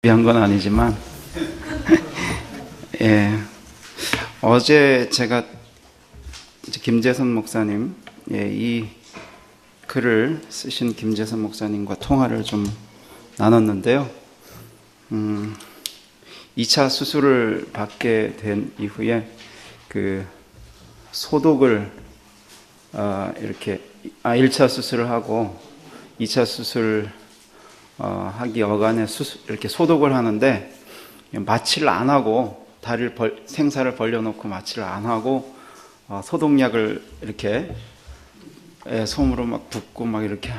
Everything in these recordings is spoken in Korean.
위한 건 아니지만 예, 어제 제가 김재선 목사님, 이 글을 쓰신 김재선 목사님과 통화를 좀 나눴는데요. 2차 수술을 받게 된 이후에 그 소독을 이렇게 1차 수술을 하고 2차 수술 하기 어간에 이렇게 소독을 하는데 마취를 안 하고 다리를 생사를 벌려놓고 마취를 안 하고 소독약을 이렇게 솜으로 막 붓고 막 이렇게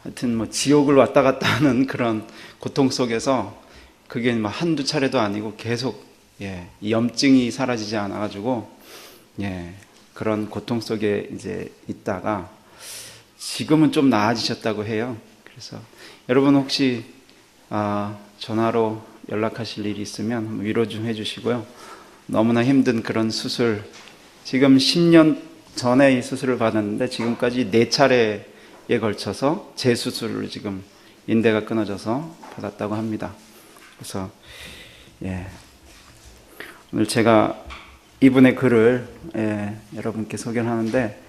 하여튼 뭐 지옥을 왔다 갔다 하는 그런 고통 속에서 그게 뭐 한두 차례도 아니고 계속 이 염증이 사라지지 않아 가지고 그런 고통 속에 이제 있다가 지금은 좀 나아지셨다고 해요. 그래서 여러분 혹시 전화로 연락하실 일이 있으면 위로 좀 해주시고요. 너무나 힘든 그런 수술, 지금 10년 전에 이 수술을 받았는데 지금까지 4차례에 걸쳐서 재수술을 지금 인대가 끊어져서 받았다고 합니다. 그래서 오늘 제가 이분의 글을 여러분께 소개를 하는데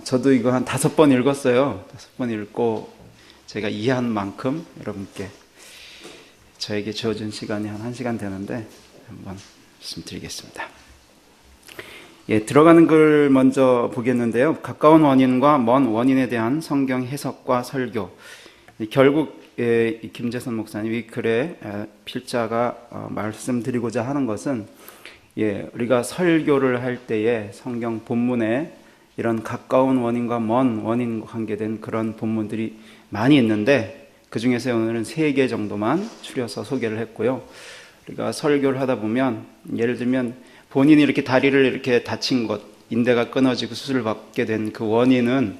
저도 이거 한 5번 읽었어요. 5번 읽고 제가 이해한 만큼 여러분께 저에게 주어진 시간이 한 1시간 되는데 한번 말씀드리겠습니다. 들어가는 글 먼저 보겠는데요. 가까운 원인과 먼 원인에 대한 성경 해석과 설교. 결국 김재선 목사님 이 글의 필자가 말씀드리고자 하는 것은 우리가 설교를 할 때에 성경 본문에 이런 가까운 원인과 먼 원인과 관계된 그런 본문들이 많이 있는데 그 중에서 오늘은 3개 정도만 추려서 소개를 했고요. 우리가 설교를 하다 보면 예를 들면 본인이 이렇게 다리를 이렇게 다친 것, 인대가 끊어지고 수술을 받게 된 그 원인은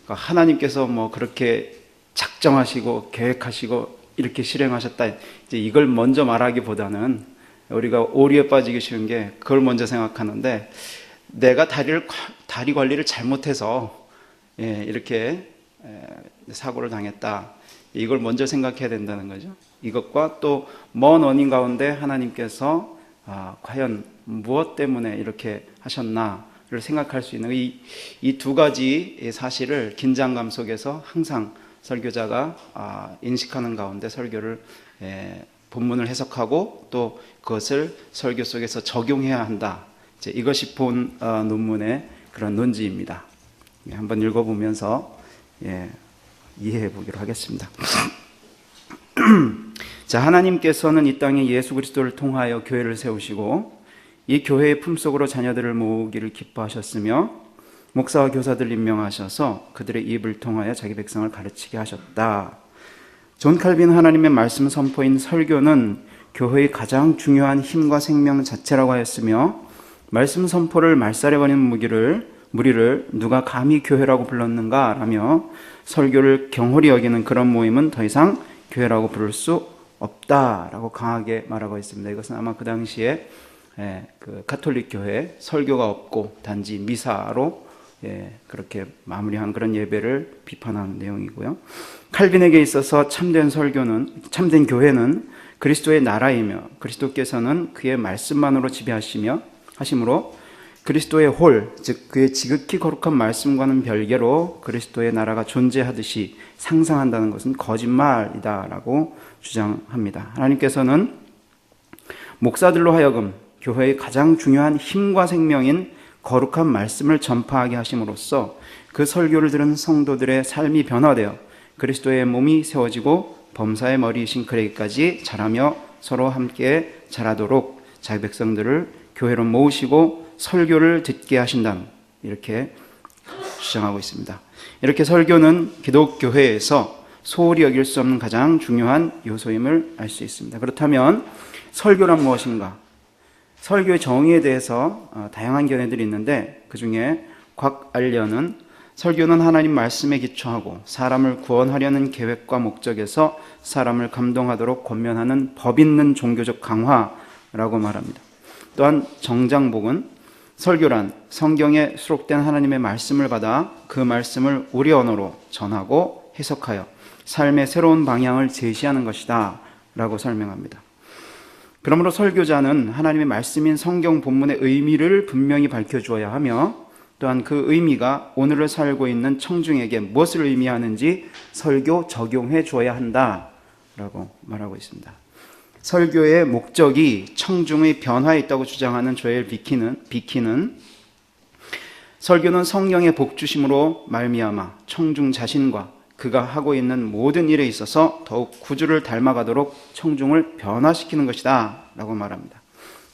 하나님께서 뭐 그렇게 작정하시고 계획하시고 이렇게 실행하셨다. 이제 이걸 먼저 말하기보다는 우리가 오류에 빠지기 쉬운 게 그걸 먼저 생각하는데 내가 다리 관리를 잘못해서 이렇게 사고를 당했다. 이걸 먼저 생각해야 된다는 거죠. 이것과 또 먼 원인 가운데 하나님께서 과연 무엇 때문에 이렇게 하셨나를 생각할 수 있는 이 두 가지 사실을 긴장감 속에서 항상 설교자가 인식하는 가운데 설교를 본문을 해석하고 또 그것을 설교 속에서 적용해야 한다. 이것이 본 논문의 그런 논지입니다. 한번 읽어보면서 이해해 보기로 하겠습니다. 자, 하나님께서는 이 땅에 예수 그리스도를 통하여 교회를 세우시고 이 교회의 품속으로 자녀들을 모으기를 기뻐하셨으며 목사와 교사들 임명하셔서 그들의 입을 통하여 자기 백성을 가르치게 하셨다. 존 칼빈 하나님의 말씀 선포인 설교는 교회의 가장 중요한 힘과 생명 자체라고 하였으며 말씀 선포를 말살해버리는 무리를 누가 감히 교회라고 불렀는가 라며 설교를 경홀히 여기는 그런 모임은 더 이상 교회라고 부를 수 없다라고 강하게 말하고 있습니다. 이것은 아마 그 당시에 그 가톨릭 교회 설교가 없고 단지 미사로 그렇게 마무리한 그런 예배를 비판하는 내용이고요. 칼빈에게 있어서 참된 교회는 그리스도의 나라이며 그리스도께서는 그의 말씀만으로 하심으로 그리스도의 즉 그의 지극히 거룩한 말씀과는 별개로 그리스도의 나라가 존재하듯이 상상한다는 것은 거짓말이다라고 주장합니다. 하나님께서는 목사들로 하여금 교회의 가장 중요한 힘과 생명인 거룩한 말씀을 전파하게 하심으로써 그 설교를 들은 성도들의 삶이 변화되어 그리스도의 몸이 세워지고 범사의 머리이신 그에게까지 자라며 서로 함께 자라도록 자기 백성들을 교회로 모으시고 설교를 듣게 하신다. 이렇게 주장하고 있습니다. 이렇게 설교는 기독교회에서 소홀히 여길 수 없는 가장 중요한 요소임을 알 수 있습니다. 그렇다면 설교란 무엇인가? 설교의 정의에 대해서 다양한 견해들이 있는데 그 중에 곽알련은 설교는 하나님 말씀에 기초하고 사람을 구원하려는 계획과 목적에서 사람을 감동하도록 권면하는 법 있는 종교적 강화라고 말합니다. 또한 정장복은 설교란 성경에 수록된 하나님의 말씀을 받아 그 말씀을 우리 언어로 전하고 해석하여 삶의 새로운 방향을 제시하는 것이다 라고 설명합니다. 그러므로 설교자는 하나님의 말씀인 성경 본문의 의미를 분명히 밝혀주어야 하며, 또한 그 의미가 오늘을 살고 있는 청중에게 무엇을 의미하는지 설교 적용해 주어야 한다 라고 말하고 있습니다. 설교의 목적이 청중의 변화에 있다고 주장하는 조엘 비키는 설교는 성령의 복주심으로 말미암아 청중 자신과 그가 하고 있는 모든 일에 있어서 더욱 구주를 닮아가도록 청중을 변화시키는 것이다 라고 말합니다.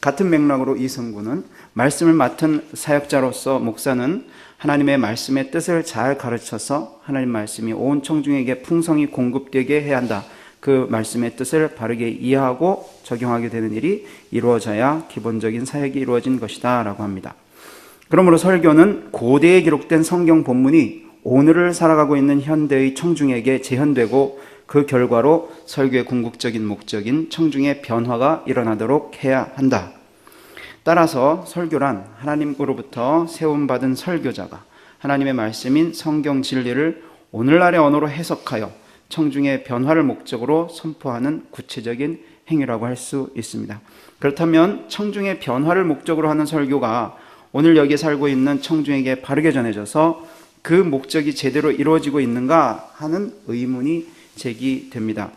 같은 맥락으로 이 성구는 말씀을 맡은 사역자로서 목사는 하나님의 말씀의 뜻을 잘 가르쳐서 하나님 말씀이 온 청중에게 풍성히 공급되게 해야 한다. 그 말씀의 뜻을 바르게 이해하고 적용하게 되는 일이 이루어져야 기본적인 사역이 이루어진 것이다 라고 합니다. 그러므로 설교는 고대에 기록된 성경 본문이 오늘을 살아가고 있는 현대의 청중에게 재현되고, 그 결과로 설교의 궁극적인 목적인 청중의 변화가 일어나도록 해야 한다. 따라서 설교란 하나님으로부터 세움받은 설교자가 하나님의 말씀인 성경 진리를 오늘날의 언어로 해석하여 청중의 변화를 목적으로 선포하는 구체적인 행위라고 할 수 있습니다. 그렇다면 청중의 변화를 목적으로 하는 설교가 오늘 여기에 살고 있는 청중에게 바르게 전해져서 그 목적이 제대로 이루어지고 있는가 하는 의문이 제기됩니다.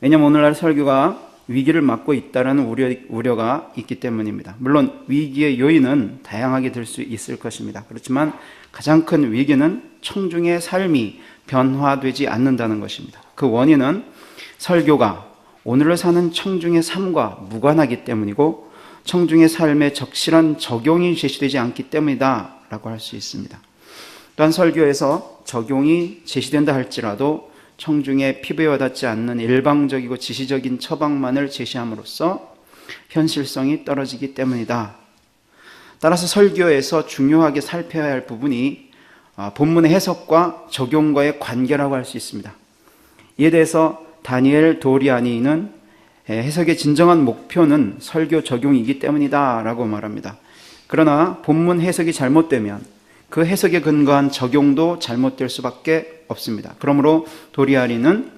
왜냐하면 오늘날 설교가 위기를 맞고 있다는 우려가 있기 때문입니다. 물론 위기의 요인은 다양하게 될 수 있을 것입니다. 그렇지만 가장 큰 위기는 청중의 삶이 변화되지 않는다는 것입니다. 그 원인은 설교가 오늘을 사는 청중의 삶과 무관하기 때문이고, 청중의 삶에 적실한 적용이 제시되지 않기 때문이다 라고 할 수 있습니다. 또한 설교에서 적용이 제시된다 할지라도 청중의 피부에 와닿지 않는 일방적이고 지시적인 처방만을 제시함으로써 현실성이 떨어지기 때문이다. 따라서 설교에서 중요하게 살펴야 할 부분이 본문의 해석과 적용과의 관계라고 할 수 있습니다. 이에 대해서 다니엘 도리아니는 해석의 진정한 목표는 설교 적용이기 때문이다 라고 말합니다. 그러나 본문 해석이 잘못되면 그 해석에 근거한 적용도 잘못될 수밖에 없습니다. 그러므로 도리아니는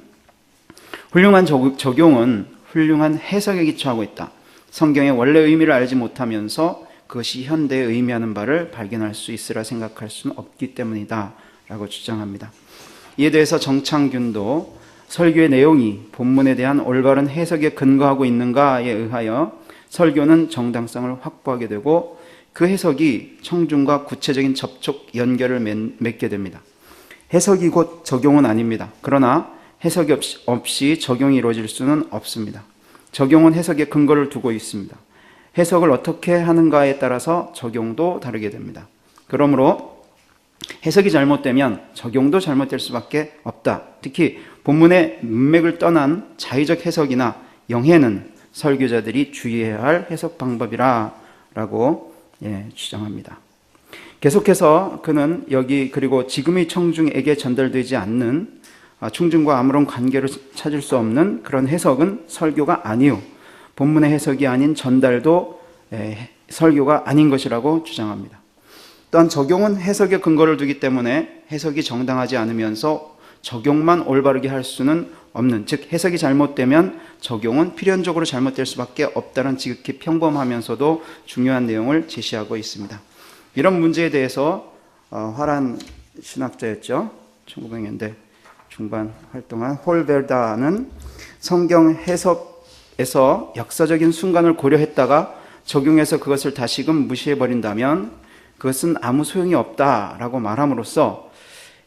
훌륭한 적용은 훌륭한 해석에 기초하고 있다. 성경의 원래 의미를 알지 못하면서 그것이 현대에 의미하는 바를 발견할 수 있으라 생각할 수는 없기 때문이다 라고 주장합니다. 이에 대해서 정창균도 설교의 내용이 본문에 대한 올바른 해석에 근거하고 있는가에 의하여 설교는 정당성을 확보하게 되고, 그 해석이 청중과 구체적인 접촉 연결을 맺게 됩니다. 해석이 곧 적용은 아닙니다. 그러나 해석이 없이 적용이 이루어질 수는 없습니다. 적용은 해석에 근거를 두고 있습니다. 해석을 어떻게 하는가에 따라서 적용도 다르게 됩니다. 그러므로 해석이 잘못되면 적용도 잘못될 수밖에 없다. 특히 본문의 문맥을 떠난 자의적 해석이나 영해는 설교자들이 주의해야 할 해석 방법이라고 주장합니다. 계속해서 그는 그리고 지금의 청중에게 전달되지 않는, 청중과 아무런 관계를 찾을 수 없는 그런 해석은 설교가 아니요, 본문의 해석이 아닌 전달도 설교가 아닌 것이라고 주장합니다. 또한 적용은 해석에 근거를 두기 때문에 해석이 정당하지 않으면서 적용만 올바르게 할 수는 없는, 즉 해석이 잘못되면 적용은 필연적으로 잘못될 수밖에 없다는 지극히 평범하면서도 중요한 내용을 제시하고 있습니다. 이런 문제에 대해서 화란 신학자였죠. 1900년대 중반 활동한 홀베르다는 성경 해석에서 역사적인 순간을 고려했다가 적용해서 그것을 다시금 무시해버린다면 그것은 아무 소용이 없다라고 말함으로써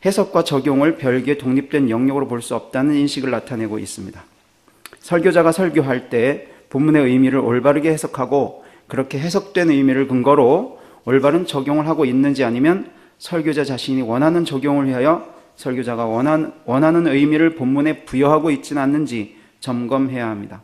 해석과 적용을 별개의 독립된 영역으로 볼 수 없다는 인식을 나타내고 있습니다. 설교자가 설교할 때 본문의 의미를 올바르게 해석하고 그렇게 해석된 의미를 근거로 올바른 적용을 하고 있는지, 아니면 설교자 자신이 원하는 적용을 위하여 설교자가 원하는 의미를 본문에 부여하고 있지는 않는지 점검해야 합니다.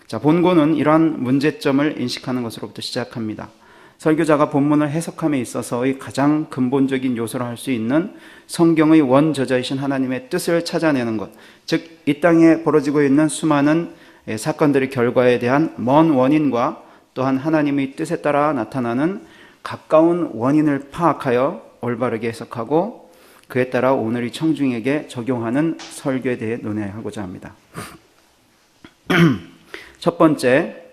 자, 본고는 이러한 문제점을 인식하는 것으로부터 시작합니다. 설교자가 본문을 해석함에 있어서의 가장 근본적인 요소로 할 수 있는 성경의 원저자이신 하나님의 뜻을 찾아내는 것, 즉 이 땅에 벌어지고 있는 수많은 사건들의 결과에 대한 먼 원인과 또한 하나님의 뜻에 따라 나타나는 가까운 원인을 파악하여 올바르게 해석하고, 그에 따라 오늘 이 청중에게 적용하는 설교에 대해 논의하고자 합니다. 첫 번째,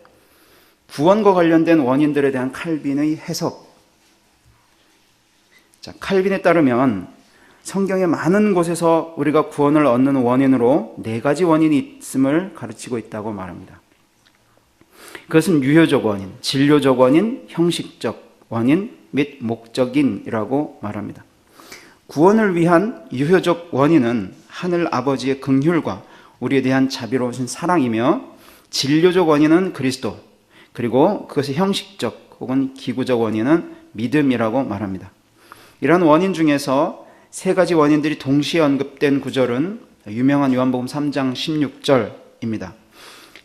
구원과 관련된 원인들에 대한 칼빈의 해석. 자, 칼빈에 따르면 성경의 많은 곳에서 우리가 구원을 얻는 원인으로 네 가지 원인이 있음을 가르치고 있다고 말합니다. 그것은 유효적 원인, 진료적 원인, 형식적 원인 및 목적인이라고 말합니다. 구원을 위한 유효적 원인은 하늘 아버지의 긍휼과 우리에 대한 자비로우신 사랑이며, 진료적 원인은 그리스도, 그리고 그것의 형식적 혹은 기구적 원인은 믿음이라고 말합니다. 이런 원인 중에서 세 가지 원인들이 동시에 언급된 구절은 유명한 요한복음 3장 16절입니다.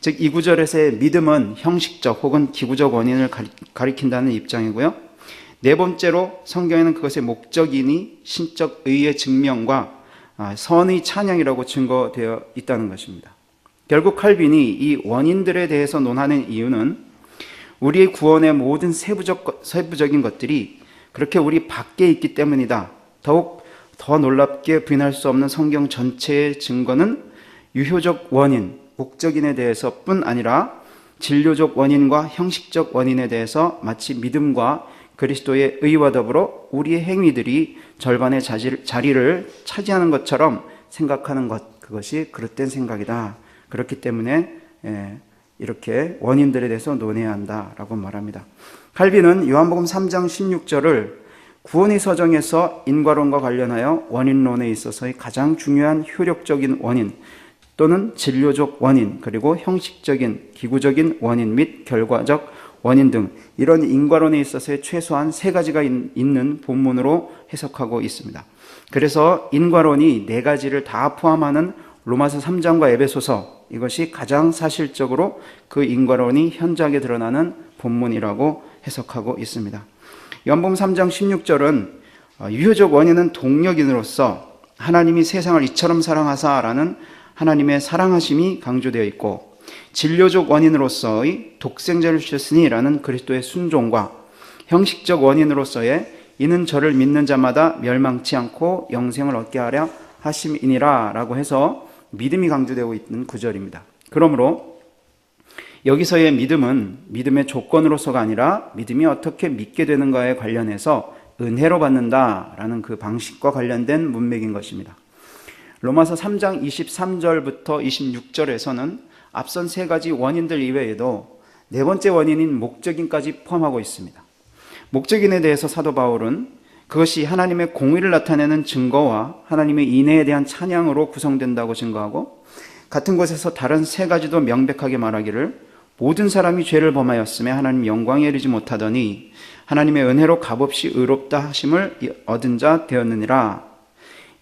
즉, 이 구절에서의 믿음은 형식적 혹은 기구적 원인을 가리킨다는 입장이고요. 네 번째로 성경에는 그것의 목적인이 신적 의의 증명과 선의 찬양이라고 증거되어 있다는 것입니다. 결국 칼빈이 이 원인들에 대해서 논하는 이유는 우리의 구원의 모든 세부적인 것들이 그렇게 우리 밖에 있기 때문이다. 더욱 더 놀랍게 부인할 수 없는 성경 전체의 증거는 유효적 원인, 목적인에 대해서뿐 아니라 진료적 원인과 형식적 원인에 대해서 마치 믿음과 그리스도의 의와 더불어 우리의 행위들이 절반의 자리를 차지하는 것처럼 생각하는 것, 그것이 그릇된 생각이다. 그렇기 때문에 이렇게 원인들에 대해서 논해야 한다라고 말합니다. 칼빈은 요한복음 3장 16절을 구원의 서정에서 인과론과 관련하여 원인론에 있어서의 가장 중요한 효력적인 원인 또는 진료적 원인, 그리고 형식적인 기구적인 원인 및 결과적 원인 등 이런 인과론에 있어서의 최소한 세 가지가 있는 본문으로 해석하고 있습니다. 그래서 인과론이 네 가지를 다 포함하는 로마서 3장과 에베소서, 이것이 가장 사실적으로 그 인과론이 현저하게 드러나는 본문이라고 해석하고 있습니다. 요한복음 3장 16절은 유효적 원인은 동력인으로서 하나님이 세상을 이처럼 사랑하사라는 하나님의 사랑하심이 강조되어 있고, 진료적 원인으로서의 독생자를 주셨으니라는 그리스도의 순종과 형식적 원인으로서의 이는 저를 믿는 자마다 멸망치 않고 영생을 얻게 하려 하심이니라 라고 해서 믿음이 강조되고 있는 구절입니다. 그러므로 여기서의 믿음은 믿음의 조건으로서가 아니라 믿음이 어떻게 믿게 되는가에 관련해서 은혜로 받는다라는 그 방식과 관련된 문맥인 것입니다. 로마서 3장 23절부터 26절에서는 앞선 세 가지 원인들 이외에도 네 번째 원인인 목적인까지 포함하고 있습니다. 목적인에 대해서 사도 바울은 그것이 하나님의 공의를 나타내는 증거와 하나님의 인애에 대한 찬양으로 구성된다고 증거하고, 같은 곳에서 다른 세 가지도 명백하게 말하기를 모든 사람이 죄를 범하였음에 하나님 영광에 이르지 못하더니 하나님의 은혜로 값없이 의롭다 하심을 얻은 자 되었느니라.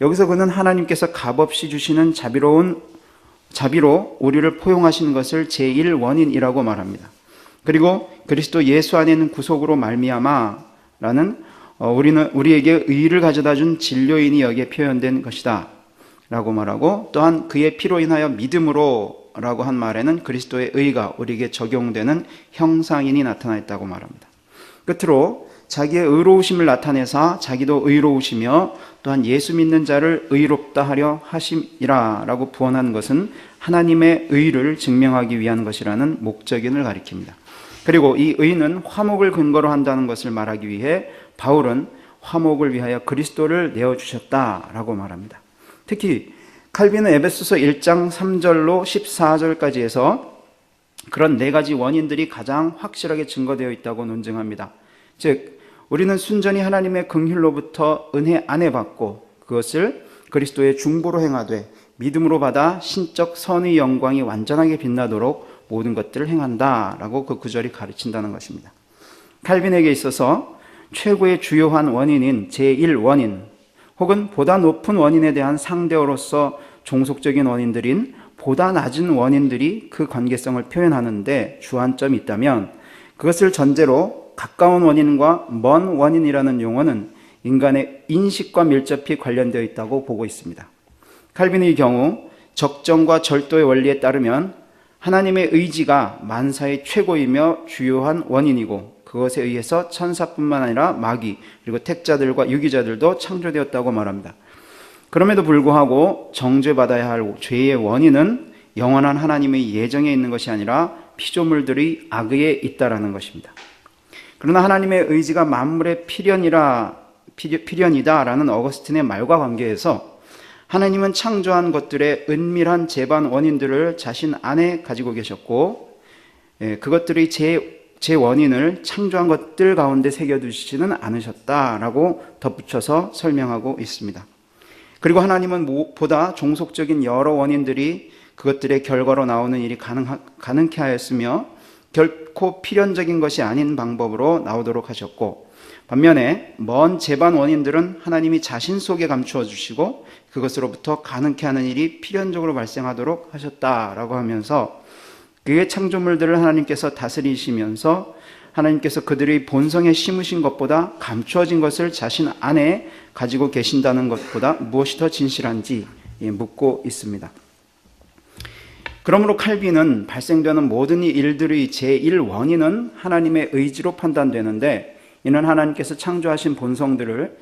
여기서 그는 하나님께서 값없이 주시는 자비로 우리를 포용하신 것을 제1원인이라고 말합니다. 그리고 그리스도 예수 안에 있는 구속으로 말미암아라는 우리에게 의를 가져다 준 진료인이 여기에 표현된 것이다 라고 말하고, 또한 그의 피로 인하여 믿음으로 라고 한 말에는 그리스도의 의가 우리에게 적용되는 형상인이 나타나 있다고 말합니다. 끝으로 자기의 의로우심을 나타내사 자기도 의로우시며 또한 예수 믿는 자를 의롭다 하려 하심이라 라고 부언한 것은 하나님의 의를 증명하기 위한 것이라는 목적인을 가리킵니다. 그리고 이 의는 화목을 근거로 한다는 것을 말하기 위해 바울은 화목을 위하여 그리스도를 내어주셨다라고 말합니다. 특히 칼빈은 에베소서 1장 3절로 14절까지 해서 그런 네 가지 원인들이 가장 확실하게 증거되어 있다고 논증합니다. 즉, 우리는 순전히 하나님의 긍휼로부터 은혜 안에 받고 그것을 그리스도의 중보로 행하되 믿음으로 받아 신적 선의 영광이 완전하게 빛나도록 모든 것들을 행한다라고 그 구절이 가르친다는 것입니다. 칼빈에게 있어서 최고의 주요한 원인인 제1원인 혹은 보다 높은 원인에 대한 상대어로서 종속적인 원인들인 보다 낮은 원인들이 그 관계성을 표현하는데 주안점이 있다면, 그것을 전제로 가까운 원인과 먼 원인이라는 용어는 인간의 인식과 밀접히 관련되어 있다고 보고 있습니다. 칼빈의 경우 적정과 절도의 원리에 따르면 하나님의 의지가 만사의 최고이며 주요한 원인이고, 그것에 의해서 천사뿐만 아니라 마귀 그리고 택자들과 유기자들도 창조되었다고 말합니다. 그럼에도 불구하고 정죄받아야 할 죄의 원인은 영원한 하나님의 예정에 있는 것이 아니라 피조물들의 악의에 있다라는 것입니다. 그러나 하나님의 의지가 만물의 필연이다라는 어거스틴의 말과 관계에서 하나님은 창조한 것들의 은밀한 재반 원인들을 자신 안에 가지고 계셨고, 그것들의 제 원인을 창조한 것들 가운데 새겨두시지는 않으셨다라고 덧붙여서 설명하고 있습니다. 그리고 하나님은 보다 종속적인 여러 원인들이 그것들의 결과로 나오는 일이 가능케 하였으며 결코 필연적인 것이 아닌 방법으로 나오도록 하셨고, 반면에 먼 재반 원인들은 하나님이 자신 속에 감추어 주시고 그것으로부터 가능케 하는 일이 필연적으로 발생하도록 하셨다라고 하면서, 그의 창조물들을 하나님께서 다스리시면서 하나님께서 그들의 본성에 심으신 것보다 감추어진 것을 자신 안에 가지고 계신다는 것보다 무엇이 더 진실한지 묻고 있습니다. 그러므로 칼빈은 발생되는 모든 일들의 제1원인은 하나님의 의지로 판단되는데, 이는 하나님께서 창조하신 본성들을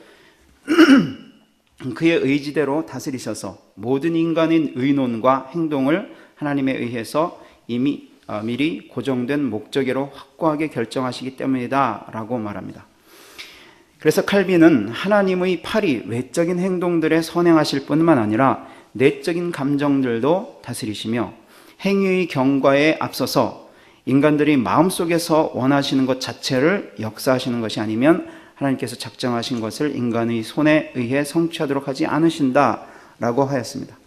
그의 의지대로 다스리셔서 모든 인간의 의논과 행동을 하나님에 의해서 이미 미리 고정된 목적으로 확고하게 결정하시기 때문이다 라고 말합니다. 그래서 칼빈은 하나님의 팔이 외적인 행동들에 선행하실 뿐만 아니라 내적인 감정들도 다스리시며 행위의 경과에 앞서서 인간들이 마음속에서 원하시는 것 자체를 역사하시는 것이 아니면 하나님께서 작정하신 것을 인간의 손에 의해 성취하도록 하지 않으신다라고 하였습니다.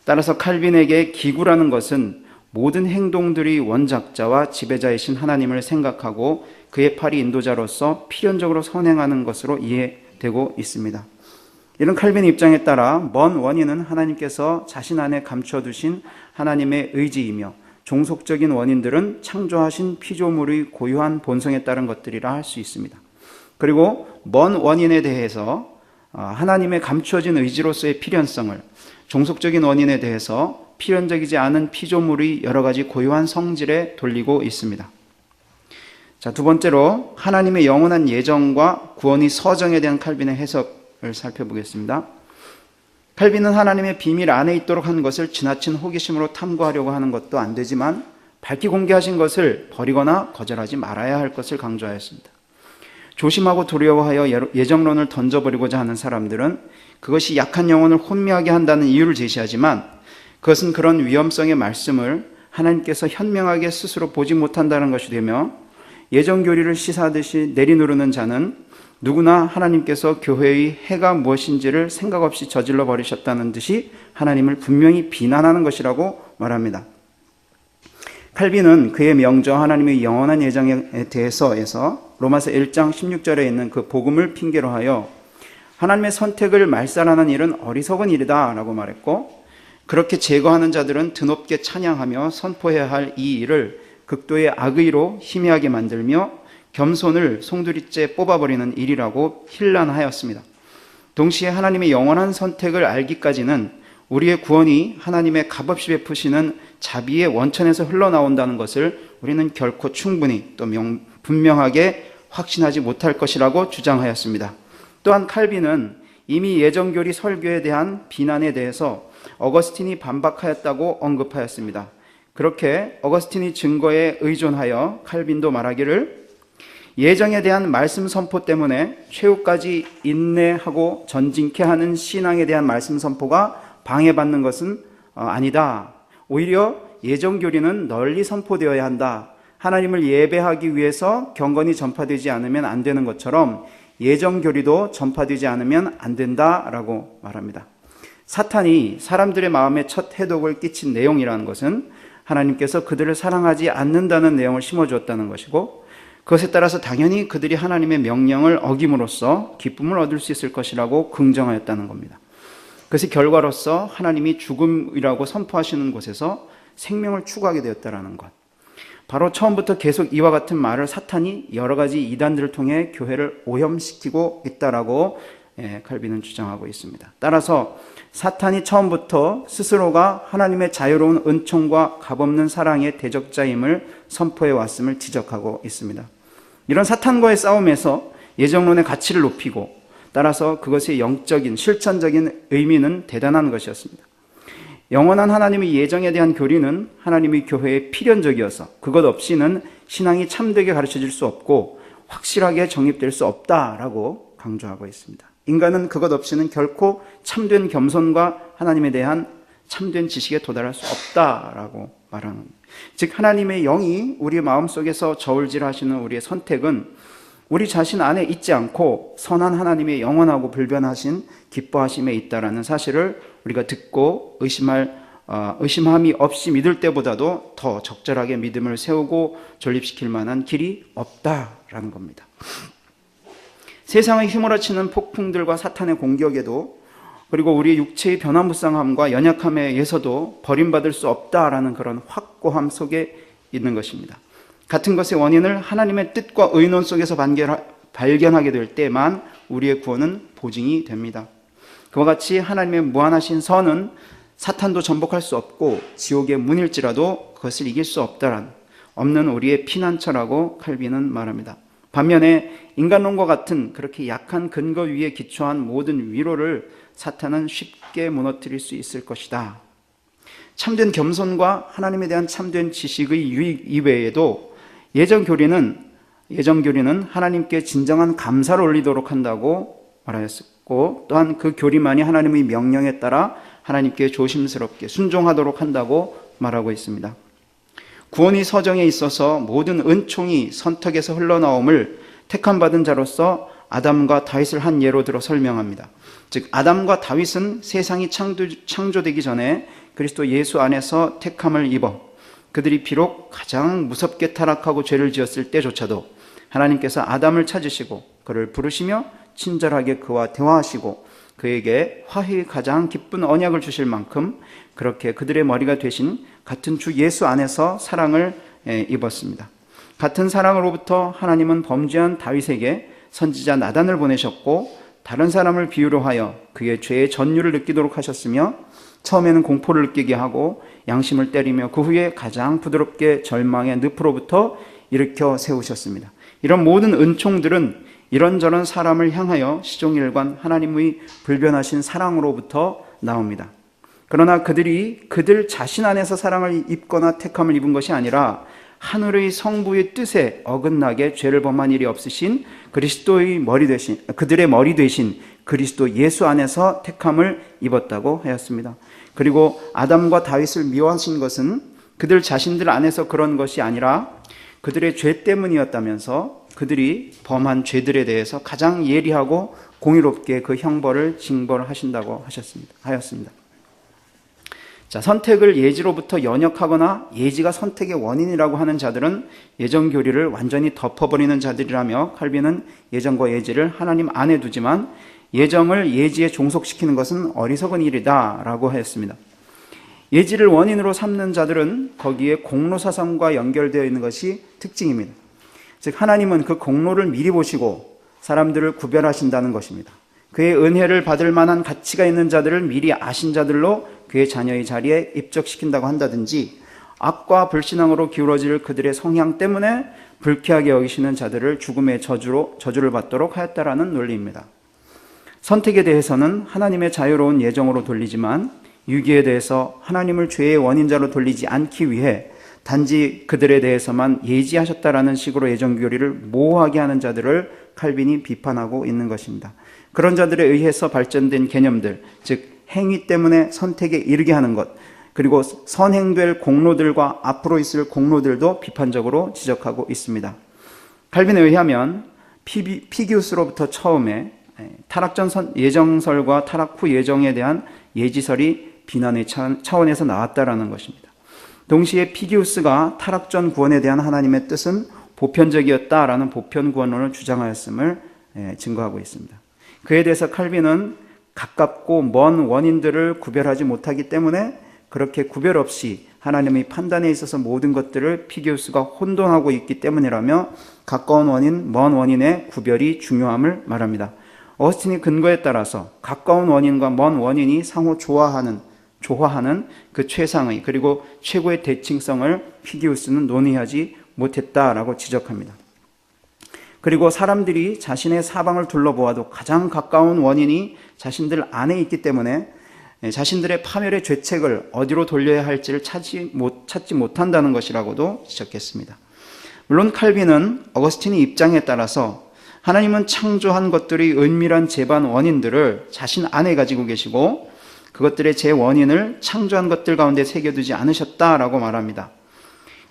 따라서 칼빈에게 기구라는 것은 모든 행동들이 원작자와 지배자이신 하나님을 생각하고 그의 팔이 인도자로서 필연적으로 선행하는 것으로 이해되고 있습니다. 이런 칼빈의 입장에 따라 먼 원인은 하나님께서 자신 안에 감춰두신 하나님의 의지이며, 종속적인 원인들은 창조하신 피조물의 고유한 본성에 따른 것들이라 할 수 있습니다. 그리고 먼 원인에 대해서 하나님의 감추어진 의지로서의 필연성을, 종속적인 원인에 대해서 필연적이지 않은 피조물의 여러 가지 고유한 성질에 돌리고 있습니다. 자, 두 번째로 하나님의 영원한 예정과 구원의 서정에 대한 칼빈의 해석을 살펴보겠습니다. 칼빈은 하나님의 비밀 안에 있도록 한 것을 지나친 호기심으로 탐구하려고 하는 것도 안 되지만 밝히 공개하신 것을 버리거나 거절하지 말아야 할 것을 강조하였습니다. 조심하고 두려워하여 예정론을 던져버리고자 하는 사람들은 그것이 약한 영혼을 혼미하게 한다는 이유를 제시하지만, 그것은 그런 위험성의 말씀을 하나님께서 현명하게 스스로 보지 못한다는 것이 되며, 예정교리를 시사하듯이 내리누르는 자는 누구나 하나님께서 교회의 해가 무엇인지를 생각 없이 저질러 버리셨다는 듯이 하나님을 분명히 비난하는 것이라고 말합니다. 칼빈은 그의 명저 하나님의 영원한 예정에 대해서에서 로마서 1장 16절에 있는 그 복음을 핑계로 하여 하나님의 선택을 말살하는 일은 어리석은 일이다 라고 말했고, 그렇게 제거하는 자들은 드높게 찬양하며 선포해야 할 이 일을 극도의 악의로 희미하게 만들며 겸손을 송두리째 뽑아버리는 일이라고 힐난하였습니다. 동시에 하나님의 영원한 선택을 알기까지는 우리의 구원이 하나님의 값없이 베푸시는 자비의 원천에서 흘러나온다는 것을 우리는 결코 충분히 또 분명하게 확신하지 못할 것이라고 주장하였습니다. 또한 칼빈은 이미 예정교리 설교에 대한 비난에 대해서 어거스틴이 반박하였다고 언급하였습니다. 그렇게 어거스틴이 증거에 의존하여 칼빈도 말하기를, 예정에 대한 말씀 선포 때문에 최후까지 인내하고 전진케 하는 신앙에 대한 말씀 선포가 방해받는 것은 아니다. 오히려 예정교리는 널리 선포되어야 한다. 하나님을 예배하기 위해서 경건이 전파되지 않으면 안 되는 것처럼 예정교리도 전파되지 않으면 안 된다라고 말합니다. 사탄이 사람들의 마음에 첫 해독을 끼친 내용이라는 것은 하나님께서 그들을 사랑하지 않는다는 내용을 심어주었다는 것이고, 그것에 따라서 당연히 그들이 하나님의 명령을 어김으로써 기쁨을 얻을 수 있을 것이라고 긍정하였다는 겁니다. 그것의 결과로서 하나님이 죽음이라고 선포하시는 곳에서 생명을 추구하게 되었다는 것. 바로 처음부터 계속 이와 같은 말을 사탄이 여러 가지 이단들을 통해 교회를 오염시키고 있다라고 칼빈은 주장하고 있습니다. 따라서 사탄이 처음부터 스스로가 하나님의 자유로운 은총과 값없는 사랑의 대적자임을 선포해 왔음을 지적하고 있습니다. 이런 사탄과의 싸움에서 예정론의 가치를 높이고 따라서 그것의 영적인 실천적인 의미는 대단한 것이었습니다. 영원한 하나님의 예정에 대한 교리는 하나님의 교회에 필연적이어서 그것 없이는 신앙이 참되게 가르쳐질 수 없고 확실하게 정립될 수 없다라고 강조하고 있습니다. 인간은 그것 없이는 결코 참된 겸손과 하나님에 대한 참된 지식에 도달할 수 없다라고 말하는 겁니다. 즉 하나님의 영이 우리의 마음속에서 저울질하시는 우리의 선택은 우리 자신 안에 있지 않고 선한 하나님의 영원하고 불변하신 기뻐하심에 있다라는 사실을 우리가 듣고 의심함이 없이 믿을 때보다도 더 적절하게 믿음을 세우고 존립시킬 만한 길이 없다라는 겁니다. 세상의 휘몰아치는 폭풍들과 사탄의 공격에도 그리고 우리의 육체의 변화무쌍함과 연약함에 의해서도 버림받을 수 없다라는 그런 확고함 속에 있는 것입니다. 같은 것의 원인을 하나님의 뜻과 의논 속에서 발견하게 될 때만 우리의 구원은 보증이 됩니다. 그와 같이 하나님의 무한하신 선은 사탄도 전복할 수 없고 지옥의 문일지라도 그것을 이길 수 없는 우리의 피난처라고 칼빈은 말합니다. 반면에 인간론과 같은 그렇게 약한 근거 위에 기초한 모든 위로를 사탄은 쉽게 무너뜨릴 수 있을 것이다. 참된 겸손과 하나님에 대한 참된 지식의 유익 이외에도 예정 교리는 하나님께 진정한 감사를 올리도록 한다고 말하였고, 또한 그 교리만이 하나님의 명령에 따라 하나님께 조심스럽게 순종하도록 한다고 말하고 있습니다. 구원의 서정에 있어서 모든 은총이 선택에서 흘러나옴을 택함받은 자로서 아담과 다윗을 한 예로 들어 설명합니다. 즉 아담과 다윗은 세상이 창조되기 전에 그리스도 예수 안에서 택함을 입어 그들이 비록 가장 무섭게 타락하고 죄를 지었을 때조차도 하나님께서 아담을 찾으시고 그를 부르시며 친절하게 그와 대화하시고 그에게 화해의 가장 기쁜 언약을 주실 만큼 그렇게 그들의 머리가 되신 같은 주 예수 안에서 사랑을 입었습니다. 같은 사랑으로부터 하나님은 범죄한 다윗에게 선지자 나단을 보내셨고 다른 사람을 비유로 하여 그의 죄의 전율을 느끼도록 하셨으며 처음에는 공포를 느끼게 하고 양심을 때리며 그 후에 가장 부드럽게 절망의 늪으로부터 일으켜 세우셨습니다. 이런 모든 은총들은 이런저런 사람을 향하여 시종일관 하나님의 불변하신 사랑으로부터 나옵니다. 그러나 그들 자신 안에서 사랑을 입거나 택함을 입은 것이 아니라 하늘의 성부의 뜻에 어긋나게 죄를 범한 일이 없으신 그리스도의 그들의 머리 되신 그리스도 예수 안에서 택함을 입었다고 하였습니다. 그리고 아담과 다윗을 미워하신 것은 그들 자신들 안에서 그런 것이 아니라 그들의 죄 때문이었다면서 그들이 범한 죄들에 대해서 가장 예리하고 공의롭게 그 형벌을 징벌하신다고 하였습니다. 자, 선택을 예지로부터 연역하거나 예지가 선택의 원인이라고 하는 자들은 예정 교리를 완전히 덮어버리는 자들이라며 칼빈은 예정과 예지를 하나님 안에 두지만 예정을 예지에 종속시키는 것은 어리석은 일이다라고 하였습니다. 예지를 원인으로 삼는 자들은 거기에 공로 사상과 연결되어 있는 것이 특징입니다. 즉 하나님은 그 공로를 미리 보시고 사람들을 구별하신다는 것입니다. 그의 은혜를 받을 만한 가치가 있는 자들을 미리 아신 자들로 그의 자녀의 자리에 입적시킨다고 한다든지 악과 불신앙으로 기울어질 그들의 성향 때문에 불쾌하게 여기시는 자들을 죽음의 저주를 받도록 하였다라는 논리입니다. 선택에 대해서는 하나님의 자유로운 예정으로 돌리지만 유기에 대해서 하나님을 죄의 원인자로 돌리지 않기 위해 단지 그들에 대해서만 예지하셨다라는 식으로 예정교리를 모호하게 하는 자들을 칼빈이 비판하고 있는 것입니다. 그런 자들에 의해서 발전된 개념들, 즉 행위 때문에 선택에 이르게 하는 것, 그리고 선행될 공로들과 앞으로 있을 공로들도 비판적으로 지적하고 있습니다. 칼빈에 의하면 피기우스로부터 처음에 타락 전 예정설과 타락 후 예정에 대한 예지설이 비난의 차원에서 나왔다라는 것입니다. 동시에 피기우스가 타락 전 구원에 대한 하나님의 뜻은 보편적이었다라는 보편 구원론을 주장하였음을 증거하고 있습니다. 그에 대해서 칼빈은 가깝고 먼 원인들을 구별하지 못하기 때문에 그렇게 구별 없이 하나님의 판단에 있어서 모든 것들을 피기우스가 혼돈하고 있기 때문이라며 가까운 원인, 먼 원인의 구별이 중요함을 말합니다. 어스틴의 근거에 따라서 가까운 원인과 먼 원인이 상호 조화하는 그 최상의 그리고 최고의 대칭성을 피기우스는 논의하지 못했다라고 지적합니다. 그리고 사람들이 자신의 사방을 둘러보아도 가장 가까운 원인이 자신들 안에 있기 때문에 자신들의 파멸의 죄책을 어디로 돌려야 할지를 찾지 못한다는 것이라고도 지적했습니다. 물론 칼빈은 어거스틴의 입장에 따라서 하나님은 창조한 것들의 은밀한 재반 원인들을 자신 안에 가지고 계시고 그것들의 재원인을 창조한 것들 가운데 새겨두지 않으셨다라고 말합니다.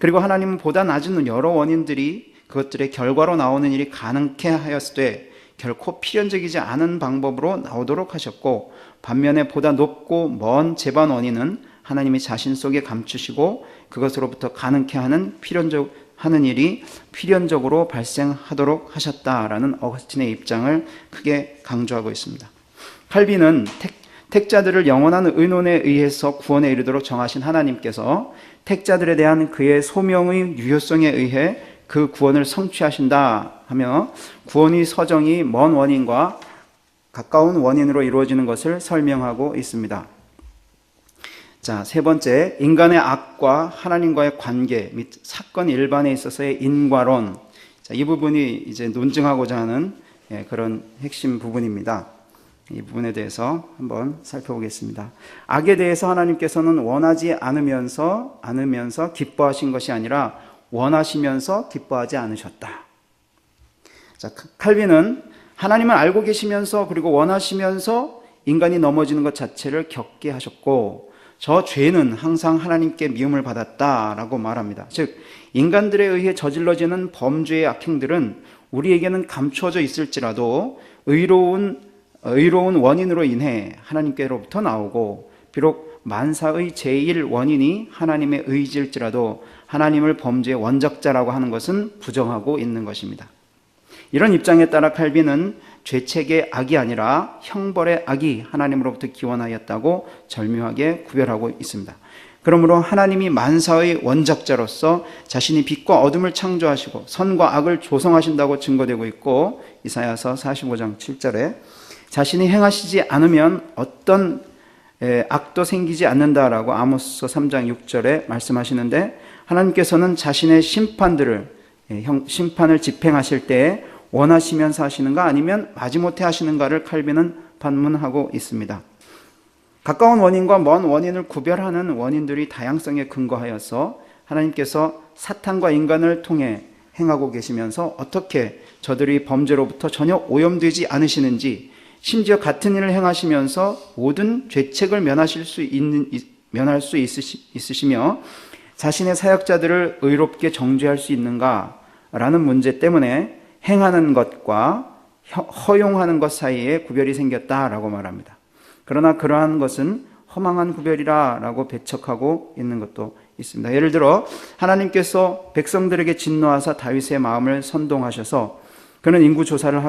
그리고 하나님은 보다 낮은 여러 원인들이 그것들의 결과로 나오는 일이 가능케 하였을 때 결코 필연적이지 않은 방법으로 나오도록 하셨고, 반면에 보다 높고 먼 재반 원인은 하나님이 자신 속에 감추시고 그것으로부터 가능케 하는 일이 필연적으로 발생하도록 하셨다라는 어거스틴의 입장을 크게 강조하고 있습니다. 칼빈은 택자들을 영원한 의논에 의해서 구원에 이르도록 정하신 하나님께서 택자들에 대한 그의 소명의 유효성에 의해 그 구원을 성취하신다 하며 구원의 서정이 먼 원인과 가까운 원인으로 이루어지는 것을 설명하고 있습니다. 자, 세 번째, 인간의 악과 하나님과의 관계 및 사건 일반에 있어서의 인과론. 자, 이 부분이 이제 논증하고자 하는 그런 핵심 부분입니다. 이 부분에 대해서 한번 살펴보겠습니다. 악에 대해서 하나님께서는 원하지 않으면서 기뻐하신 것이 아니라 원하시면서 기뻐하지 않으셨다. 자, 칼빈은 하나님을 알고 계시면서 그리고 원하시면서 인간이 넘어지는 것 자체를 겪게 하셨고, 저 죄는 항상 하나님께 미움을 받았다라고 말합니다. 즉, 인간들에 의해 저질러지는 범죄의 악행들은 우리에게는 감추어져 있을지라도 의로운 원인으로 인해 하나님께로부터 나오고, 비록 만사의 제1 원인이 하나님의 의지일지라도 하나님을 범죄의 원작자라고 하는 것은 부정하고 있는 것입니다. 이런 입장에 따라 칼빈은 죄책의 악이 아니라 형벌의 악이 하나님으로부터 기원하였다고 절묘하게 구별하고 있습니다. 그러므로 하나님이 만사의 원작자로서 자신이 빛과 어둠을 창조하시고 선과 악을 조성하신다고 증거되고 있고, 이사야서 45장 7절에 자신이 행하시지 않으면 어떤 악도 생기지 않는다라고 아모스 3장 6절에 말씀하시는데, 하나님께서는 자신의 심판을 집행하실 때에 원하시면서 하시는가 아니면 마지못해 하시는가를 칼빈은 반문하고 있습니다. 가까운 원인과 먼 원인을 구별하는 원인들이 다양성에 근거하여서 하나님께서 사탄과 인간을 통해 행하고 계시면서 어떻게 저들이 범죄로부터 전혀 오염되지 않으시는지, 심지어 같은 일을 행하시면서 모든 죄책을 면할 수 있으시며 자신의 사역자들을 의롭게 정죄할 수 있는가라는 문제 때문에 행하는 것과 허용하는 것 사이에 구별이 생겼다라고 말합니다. 그러나 그러한 것은 허망한 구별이라고 배척하고 있는 것도 있습니다. 예를 들어 하나님께서 백성들에게 진노하사 다윗의 마음을 선동하셔서 그는 인구 조사를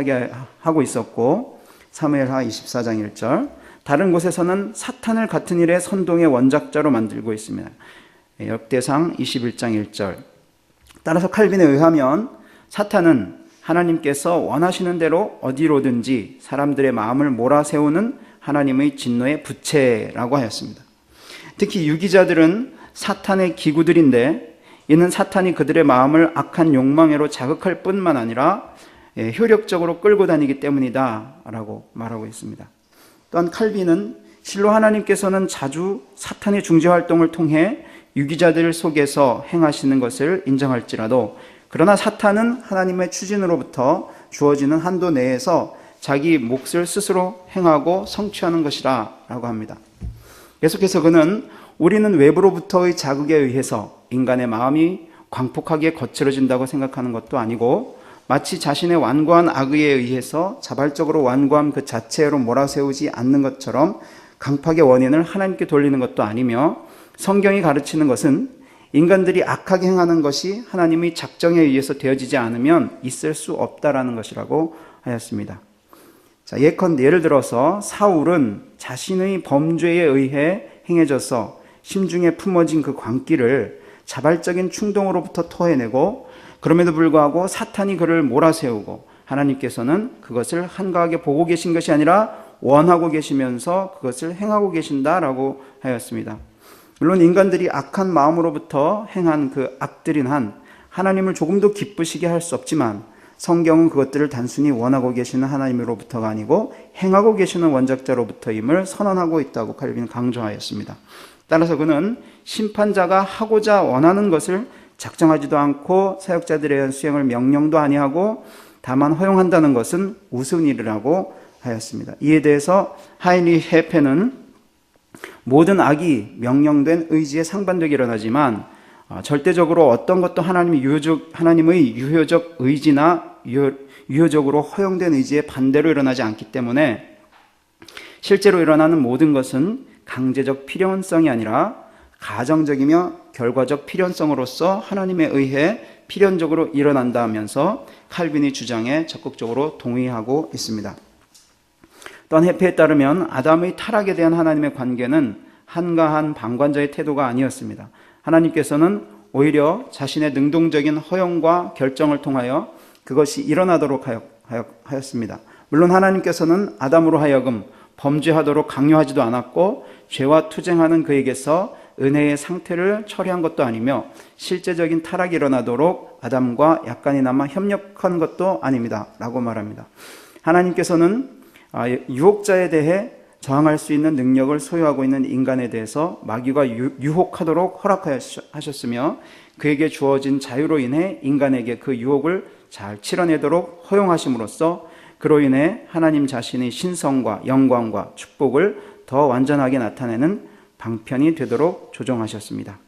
하고 있었고, 사무엘하 24장 1절, 다른 곳에서는 사탄을 같은 일에 선동의 원작자로 만들고 있습니다. 역대상 21장 1절. 따라서 칼빈에 의하면 사탄은 하나님께서 원하시는 대로 어디로든지 사람들의 마음을 몰아세우는 하나님의 진노의 부채라고 하였습니다. 특히 유기자들은 사탄의 기구들인데, 이는 사탄이 그들의 마음을 악한 욕망으로 자극할 뿐만 아니라 효력적으로 끌고 다니기 때문이다 라고 말하고 있습니다. 또한 칼빈은 실로 하나님께서는 자주 사탄의 중재활동을 통해 유기자들 속에서 행하시는 것을 인정할지라도, 그러나 사탄은 하나님의 추진으로부터 주어지는 한도 내에서 자기 몫을 스스로 행하고 성취하는 것이라 라고 합니다. 계속해서 그는 우리는 외부로부터의 자극에 의해서 인간의 마음이 광폭하게 거칠어진다고 생각하는 것도 아니고, 마치 자신의 완고한 악의에 의해서 자발적으로 완고함 그 자체로 몰아세우지 않는 것처럼 강팍의 원인을 하나님께 돌리는 것도 아니며, 성경이 가르치는 것은 인간들이 악하게 행하는 것이 하나님의 작정에 의해서 되어지지 않으면 있을 수 없다라는 것이라고 하였습니다. 자, 예를 들어서 사울은 자신의 범죄에 의해 행해져서 심중에 품어진 그 광기를 자발적인 충동으로부터 토해내고, 그럼에도 불구하고 사탄이 그를 몰아세우고 하나님께서는 그것을 한가하게 보고 계신 것이 아니라 원하고 계시면서 그것을 행하고 계신다라고 하였습니다. 물론 인간들이 악한 마음으로부터 행한 그 악들인 한 하나님을 조금도 기쁘시게 할 수 없지만, 성경은 그것들을 단순히 원하고 계시는 하나님으로부터가 아니고 행하고 계시는 원작자로부터임을 선언하고 있다고 칼빈은 강조하였습니다. 따라서 그는 심판자가 하고자 원하는 것을 작정하지도 않고 사역자들에 대한 수행을 명령도 아니하고 다만 허용한다는 것은 우스운 일이라고 하였습니다. 이에 대해서 하인리히 헤페는 모든 악이 명령된 의지에 상반되게 일어나지만 절대적으로 어떤 것도 하나님의 유효적 의지나 유효적으로 허용된 의지에 반대로 일어나지 않기 때문에 실제로 일어나는 모든 것은 강제적 필연성이 아니라 가정적이며 결과적 필연성으로서 하나님에 의해 필연적으로 일어난다면서 칼빈의 주장에 적극적으로 동의하고 있습니다. 또한 헤페에 따르면 아담의 타락에 대한 하나님의 관계는 한가한 방관자의 태도가 아니었습니다. 하나님께서는 오히려 자신의 능동적인 허용과 결정을 통하여 그것이 일어나도록 하였습니다. 물론 하나님께서는 아담으로 하여금 범죄하도록 강요하지도 않았고 죄와 투쟁하는 그에게서 은혜의 상태를 처리한 것도 아니며 실제적인 타락이 일어나도록 아담과 약간이나마 협력한 것도 아닙니다 라고 말합니다. 하나님께서는 유혹자에 대해 저항할 수 있는 능력을 소유하고 있는 인간에 대해서 마귀가 유혹하도록 허락하셨으며 그에게 주어진 자유로 인해 인간에게 그 유혹을 잘 치러내도록 허용하심으로써 그로 인해 하나님 자신의 신성과 영광과 축복을 더 완전하게 나타내는 방편이 되도록 조정하셨습니다.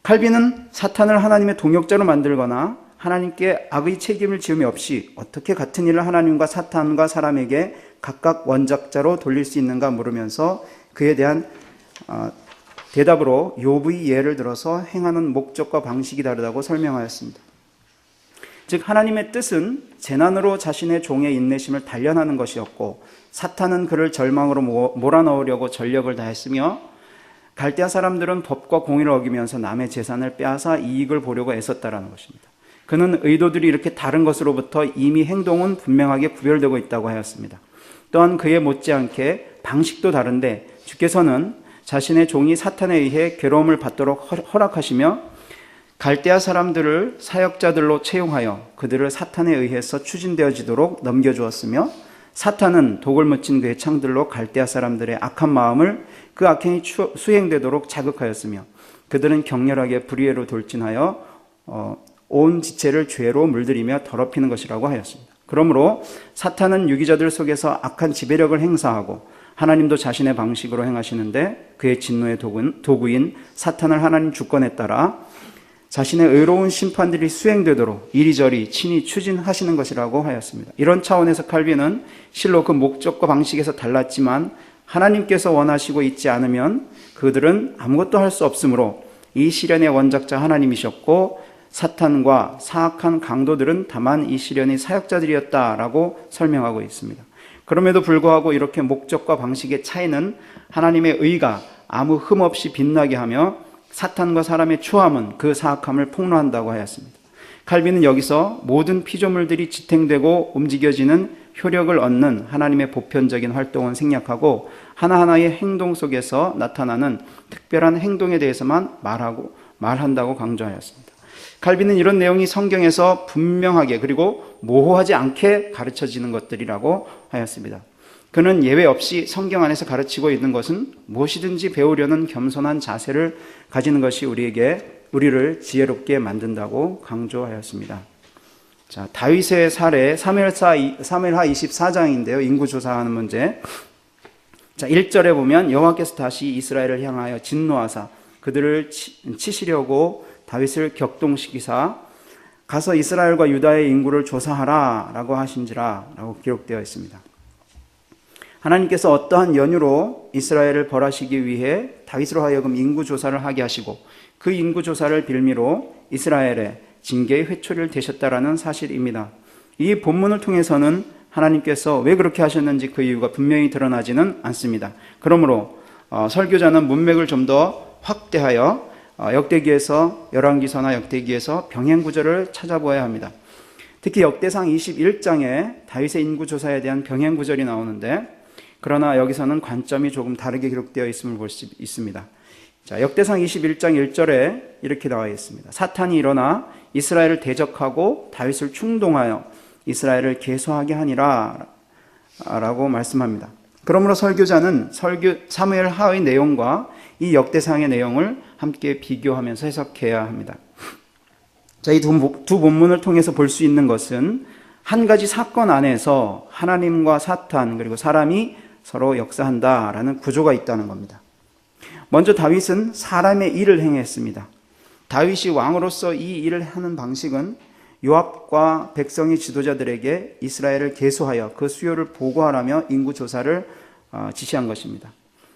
칼빈은 사탄을 하나님의 동역자로 만들거나 하나님께 악의 책임을 지음이 없이 어떻게 같은 일을 하나님과 사탄과 사람에게 각각 원작자로 돌릴 수 있는가 물으면서 그에 대한 대답으로 욥의 예를 들어서 행하는 목적과 방식이 다르다고 설명하였습니다. 즉 하나님의 뜻은 재난으로 자신의 종의 인내심을 단련하는 것이었고 사탄은 그를 절망으로 몰아넣으려고 전력을 다했으며 갈대아 사람들은 법과 공의를 어기면서 남의 재산을 빼앗아 이익을 보려고 애썼다라는 것입니다. 그는 의도들이 이렇게 다른 것으로부터 이미 행동은 분명하게 구별되고 있다고 하였습니다. 또한 그에 못지않게 방식도 다른데 주께서는 자신의 종이 사탄에 의해 괴로움을 받도록 허락하시며 갈대아 사람들을 사역자들로 채용하여 그들을 사탄에 의해서 추진되어지도록 넘겨주었으며 사탄은 독을 묻힌 그의 창들로 갈대아 사람들의 악한 마음을 그 악행이 수행되도록 자극하였으며 그들은 격렬하게 불의로 돌진하여 온 지체를 죄로 물들이며 더럽히는 것이라고 하였습니다. 그러므로 사탄은 유기자들 속에서 악한 지배력을 행사하고 하나님도 자신의 방식으로 행하시는데 그의 진노의 도구인 사탄을 하나님 주권에 따라 자신의 의로운 심판들이 수행되도록 이리저리 친히 추진하시는 것이라고 하였습니다. 이런 차원에서 칼빈은 실로 그 목적과 방식에서 달랐지만 하나님께서 원하시고 있지 않으면 그들은 아무것도 할 수 없으므로 이 시련의 원작자 하나님이셨고 사탄과 사악한 강도들은 다만 이 시련의 사역자들이었다라고 설명하고 있습니다. 그럼에도 불구하고 이렇게 목적과 방식의 차이는 하나님의 의가 아무 흠 없이 빛나게 하며 사탄과 사람의 추함은 그 사악함을 폭로한다고 하였습니다. 칼빈은 여기서 모든 피조물들이 지탱되고 움직여지는 효력을 얻는 하나님의 보편적인 활동은 생략하고 하나하나의 행동 속에서 나타나는 특별한 행동에 대해서만 말한다고 강조하였습니다. 칼빈은 이런 내용이 성경에서 분명하게 그리고 모호하지 않게 가르쳐지는 것들이라고 하였습니다. 그는 예외 없이 성경 안에서 가르치고 있는 것은 무엇이든지 배우려는 겸손한 자세를 가지는 것이 우리를 지혜롭게 만든다고 강조하였습니다. 자, 다윗의 사례 사무엘하 24장인데요. 인구조사하는 문제. 자, 1절에 보면 여호와께서 다시 이스라엘을 향하여 진노하사 그들을 치시려고 다윗을 격동시키사 가서 이스라엘과 유다의 인구를 조사하라 라고 하신지라 라고 기록되어 있습니다. 하나님께서 어떠한 연유로 이스라엘을 벌하시기 위해 다윗으로 하여금 인구조사를 하게 하시고 그 인구조사를 빌미로 이스라엘의 징계의 회초리를 대셨다라는 사실입니다. 이 본문을 통해서는 하나님께서 왜 그렇게 하셨는지 그 이유가 분명히 드러나지는 않습니다. 그러므로 설교자는 문맥을 좀 더 확대하여 역대기에서 열왕기서나 역대기에서 병행구절을 찾아보아야 합니다. 특히 역대상 21장에 다윗의 인구조사에 대한 병행구절이 나오는데 그러나 여기서는 관점이 조금 다르게 기록되어 있음을 볼 수 있습니다. 자, 역대상 21장 1절에 이렇게 나와 있습니다. 사탄이 일어나 이스라엘을 대적하고 다윗을 충동하여 이스라엘을 계수하게 하니라 라고 말씀합니다. 그러므로 설교자는 사무엘 하의 내용과 이 역대상의 내용을 함께 비교하면서 해석해야 합니다. 자, 이 두 본문을 통해서 볼 수 있는 것은 한 가지 사건 안에서 하나님과 사탄 그리고 사람이 서로 역사한다라는 구조가 있다는 겁니다. 먼저 다윗은 사람의 일을 행했습니다. 다윗이 왕으로서 이 일을 하는 방식은 요압과 백성의 지도자들에게 이스라엘을 계수하여 그 수요를 보고하라며 인구조사를 지시한 것입니다.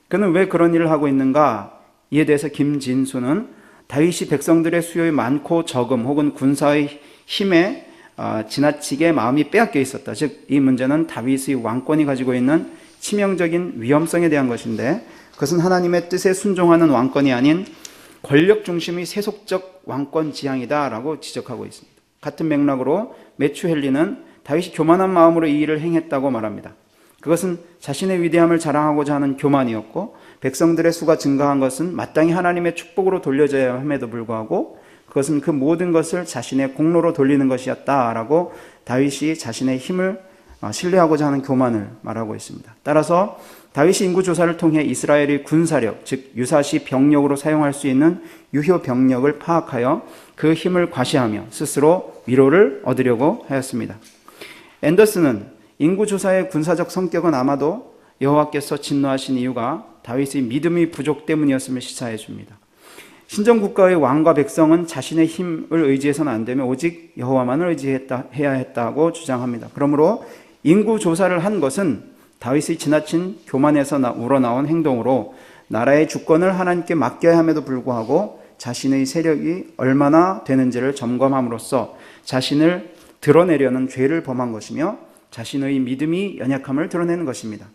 그는 왜 그런 일을 하고 있는가? 이에 대해서 김진수는 다윗이 백성들의 수요의 많고 적음 혹은 군사의 힘에 지나치게 마음이 빼앗겨 있었다. 즉, 이 문제는 다윗의 왕권이 가지고 있는 치명적인 위험성에 대한 것인데 그것은 하나님의 뜻에 순종하는 왕권이 아닌 권력 중심의 세속적 왕권 지향이다 라고 지적하고 있습니다. 같은 맥락으로 매튜 헨리는 다윗이 교만한 마음으로 이 일을 행했다고 말합니다. 그것은 자신의 위대함을 자랑하고자 하는 교만이었고 백성들의 수가 증가한 것은 마땅히 하나님의 축복으로 돌려져야 함에도 불구하고 그것은 그 모든 것을 자신의 공로로 돌리는 것이었다라고 다윗이 자신의 힘을 신뢰하고자 하는 교만을 말하고 있습니다. 따라서 다윗이 인구조사를 통해 이스라엘의 군사력, 즉 유사시 병력으로 사용할 수 있는 유효 병력을 파악하여 그 힘을 과시하며 스스로 위로를 얻으려고 하였습니다. 앤더슨은 인구조사의 군사적 성격은 아마도 여호와께서 진노하신 이유가 다윗의 믿음의 부족 때문이었음을 시사해 줍니다. 신정국가의 왕과 백성은 자신의 힘을 의지해서는 안 되며 오직 여호와만을 의지해야 했다고 주장합니다. 그러므로 인구조사를 한 것은 다윗의 지나친 교만에서 우러나온 행동으로 나라의 주권을 하나님께 맡겨야 함에도 불구하고 자신의 세력이 얼마나 되는지를 점검함으로써 자신을 드러내려는 죄를 범한 것이며 자신의 믿음이 연약함을 드러내는 것입니다.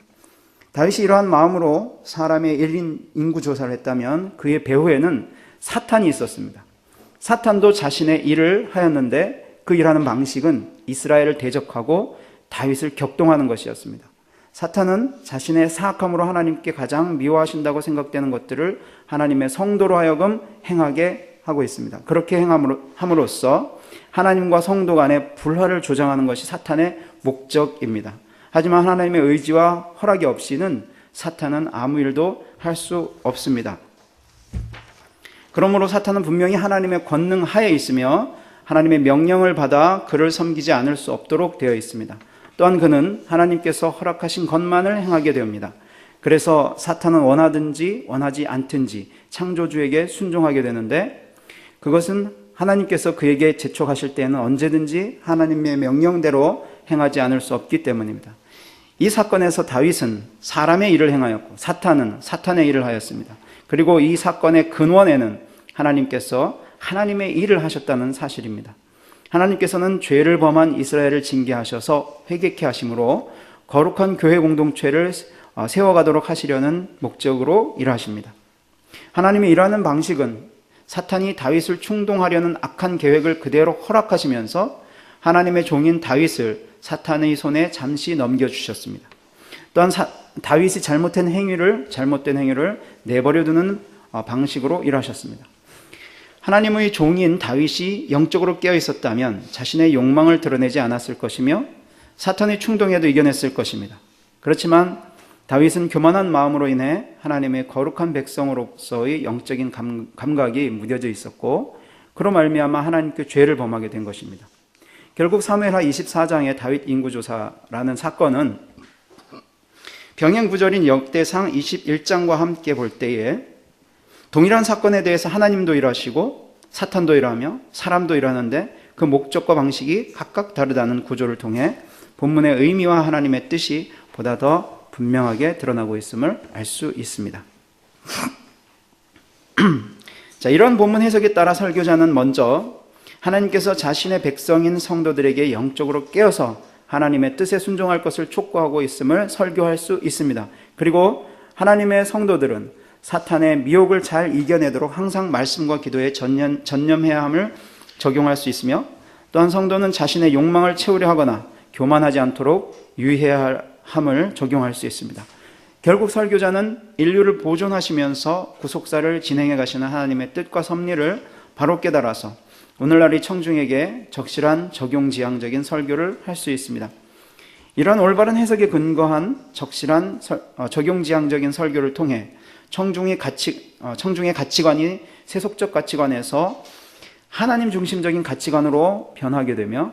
다윗이 이러한 마음으로 사람의 1인 인구조사를 했다면 그의 배후에는 사탄이 있었습니다. 사탄도 자신의 일을 하였는데 그 일하는 방식은 이스라엘을 대적하고 다윗을 격동하는 것이었습니다. 사탄은 자신의 사악함으로 하나님께 가장 미워하신다고 생각되는 것들을 하나님의 성도로 하여금 행하게 하고 있습니다. 그렇게 함으로써 하나님과 성도 간의 불화를 조장하는 것이 사탄의 목적입니다. 하지만 하나님의 의지와 허락이 없이는 사탄은 아무 일도 할 수 없습니다. 그러므로 사탄은 분명히 하나님의 권능 하에 있으며 하나님의 명령을 받아 그를 섬기지 않을 수 없도록 되어 있습니다. 또한 그는 하나님께서 허락하신 것만을 행하게 됩니다. 그래서 사탄은 원하든지 원하지 않든지 창조주에게 순종하게 되는데 그것은 하나님께서 그에게 재촉하실 때에는 언제든지 하나님의 명령대로 행하지 않을 수 없기 때문입니다. 이 사건에서 다윗은 사람의 일을 행하였고 사탄은 사탄의 일을 하였습니다. 그리고 이 사건의 근원에는 하나님께서 하나님의 일을 하셨다는 사실입니다. 하나님께서는 죄를 범한 이스라엘을 징계하셔서 회개케 하심으로 거룩한 교회 공동체를 세워가도록 하시려는 목적으로 일하십니다. 하나님의 일하는 방식은 사탄이 다윗을 충동하려는 악한 계획을 그대로 허락하시면서 하나님의 종인 다윗을 사탄의 손에 잠시 넘겨주셨습니다. 또한 다윗이 잘못된 행위를 내버려두는 방식으로 일하셨습니다. 하나님의 종인 다윗이 영적으로 깨어 있었다면 자신의 욕망을 드러내지 않았을 것이며 사탄의 충동에도 이겨냈을 것입니다. 그렇지만 다윗은 교만한 마음으로 인해 하나님의 거룩한 백성으로서의 영적인 감각이 무뎌져 있었고 그로 말미암아 하나님께 죄를 범하게 된 것입니다. 결국 사무엘하 24장의 다윗 인구조사라는 사건은 병행 구절인 역대상 21장과 함께 볼 때에 동일한 사건에 대해서 하나님도 일하시고 사탄도 일하며 사람도 일하는데 그 목적과 방식이 각각 다르다는 구조를 통해 본문의 의미와 하나님의 뜻이 보다 더 분명하게 드러나고 있음을 알 수 있습니다. 자, 이런 본문 해석에 따라 설교자는 먼저 하나님께서 자신의 백성인 성도들에게 영적으로 깨어서 하나님의 뜻에 순종할 것을 촉구하고 있음을 설교할 수 있습니다. 그리고 하나님의 성도들은 사탄의 미혹을 잘 이겨내도록 항상 말씀과 기도에 전념해야 함을 적용할 수 있으며 또한 성도는 자신의 욕망을 채우려 하거나 교만하지 않도록 유의해야 함을 적용할 수 있습니다. 결국 설교자는 인류를 보존하시면서 구속사를 진행해 가시는 하나님의 뜻과 섭리를 바로 깨달아서 오늘날 이 청중에게 적실한 적용지향적인 설교를 할 수 있습니다. 이런 올바른 해석에 근거한 적실한 적용지향적인 설교를 통해 청중의 가치관이 세속적 가치관에서 하나님 중심적인 가치관으로 변하게 되며,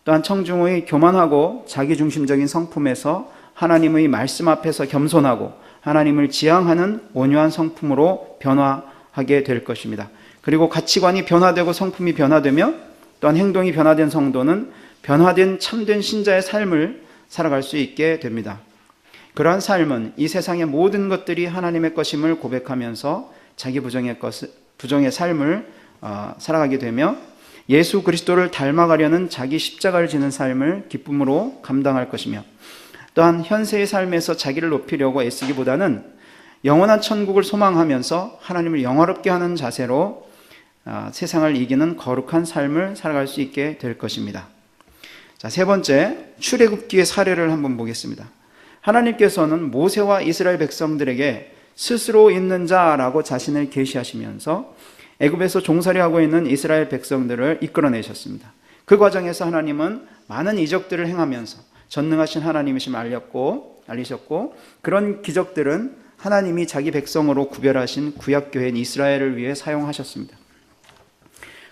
또한 청중의 교만하고 자기중심적인 성품에서 하나님의 말씀 앞에서 겸손하고 하나님을 지향하는 온유한 성품으로 변화하게 될 것입니다. 그리고 가치관이 변화되고 성품이 변화되며 또한 행동이 변화된 성도는 변화된 참된 신자의 삶을 살아갈 수 있게 됩니다. 그러한 삶은 이 세상의 모든 것들이 하나님의 것임을 고백하면서 자기 부정의 삶을 살아가게 되며 예수 그리스도를 닮아가려는 자기 십자가를 지는 삶을 기쁨으로 감당할 것이며, 또한 현세의 삶에서 자기를 높이려고 애쓰기보다는 영원한 천국을 소망하면서 하나님을 영화롭게 하는 자세로 세상을 이기는 거룩한 삶을 살아갈 수 있게 될 것입니다. 자, 세 번째, 출애굽기의 사례를 한번 보겠습니다. 하나님께서는 모세와 이스라엘 백성들에게 스스로 있는 자라고 자신을 계시하시면서 애굽에서 종살이하고 있는 이스라엘 백성들을 이끌어내셨습니다. 그 과정에서 하나님은 많은 이적들을 행하면서 전능하신 하나님이심을 알리셨고, 그런 기적들은 하나님이 자기 백성으로 구별하신 구약교회인 이스라엘을 위해 사용하셨습니다.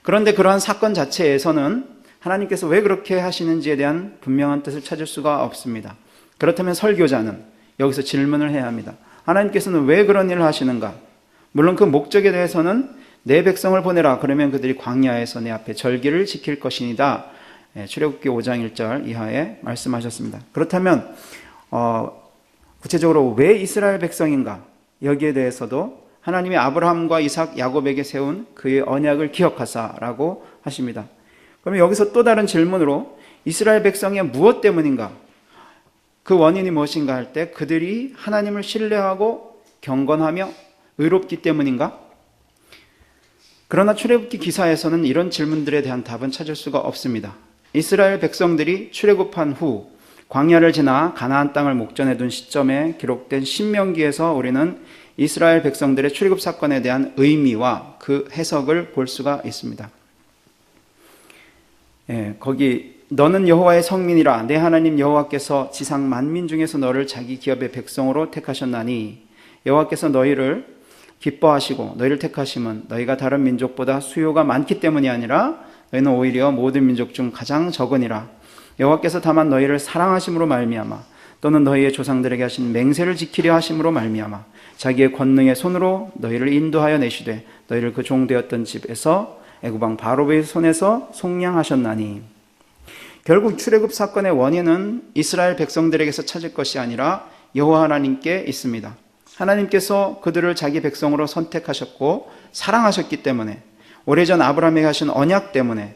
그런데 그러한 사건 자체에서는 하나님께서 왜 그렇게 하시는지에 대한 분명한 뜻을 찾을 수가 없습니다. 그렇다면 설교자는 여기서 질문을 해야 합니다. 하나님께서는 왜 그런 일을 하시는가? 물론 그 목적에 대해서는 내 백성을 보내라, 그러면 그들이 광야에서 내 앞에 절기를 지킬 것이니다, 출애굽기 5장 1절 이하에 말씀하셨습니다. 그렇다면 구체적으로 왜 이스라엘 백성인가? 여기에 대해서도 하나님이 아브라함과 이삭, 야곱에게 세운 그의 언약을 기억하사라고 하십니다. 그러면 여기서 또 다른 질문으로 이스라엘 백성의 무엇 때문인가? 그 원인이 무엇인가 할 때 그들이 하나님을 신뢰하고 경건하며 의롭기 때문인가? 그러나 출애굽기 기사에서는 이런 질문들에 대한 답은 찾을 수가 없습니다. 이스라엘 백성들이 출애굽한 후 광야를 지나 가나안 땅을 목전에 둔 시점에 기록된 신명기에서 우리는 이스라엘 백성들의 출애굽 사건에 대한 의미와 그 해석을 볼 수가 있습니다. 거기 너는 여호와의 성민이라, 내 하나님 여호와께서 지상 만민 중에서 너를 자기 기업의 백성으로 택하셨나니, 여호와께서 너희를 기뻐하시고 너희를 택하심은 너희가 다른 민족보다 수요가 많기 때문이 아니라 너희는 오히려 모든 민족 중 가장 적으니라. 여호와께서 다만 너희를 사랑하심으로 말미암아 또는 너희의 조상들에게 하신 맹세를 지키려 하심으로 말미암아 자기의 권능의 손으로 너희를 인도하여 내시되 너희를 그 종되었던 집에서 애굽 왕 바로의 손에서 속량하셨나니. 결국 출애굽 사건의 원인은 이스라엘 백성들에게서 찾을 것이 아니라 여호와 하나님께 있습니다. 하나님께서 그들을 자기 백성으로 선택하셨고 사랑하셨기 때문에, 오래전 아브라함에게 하신 언약 때문에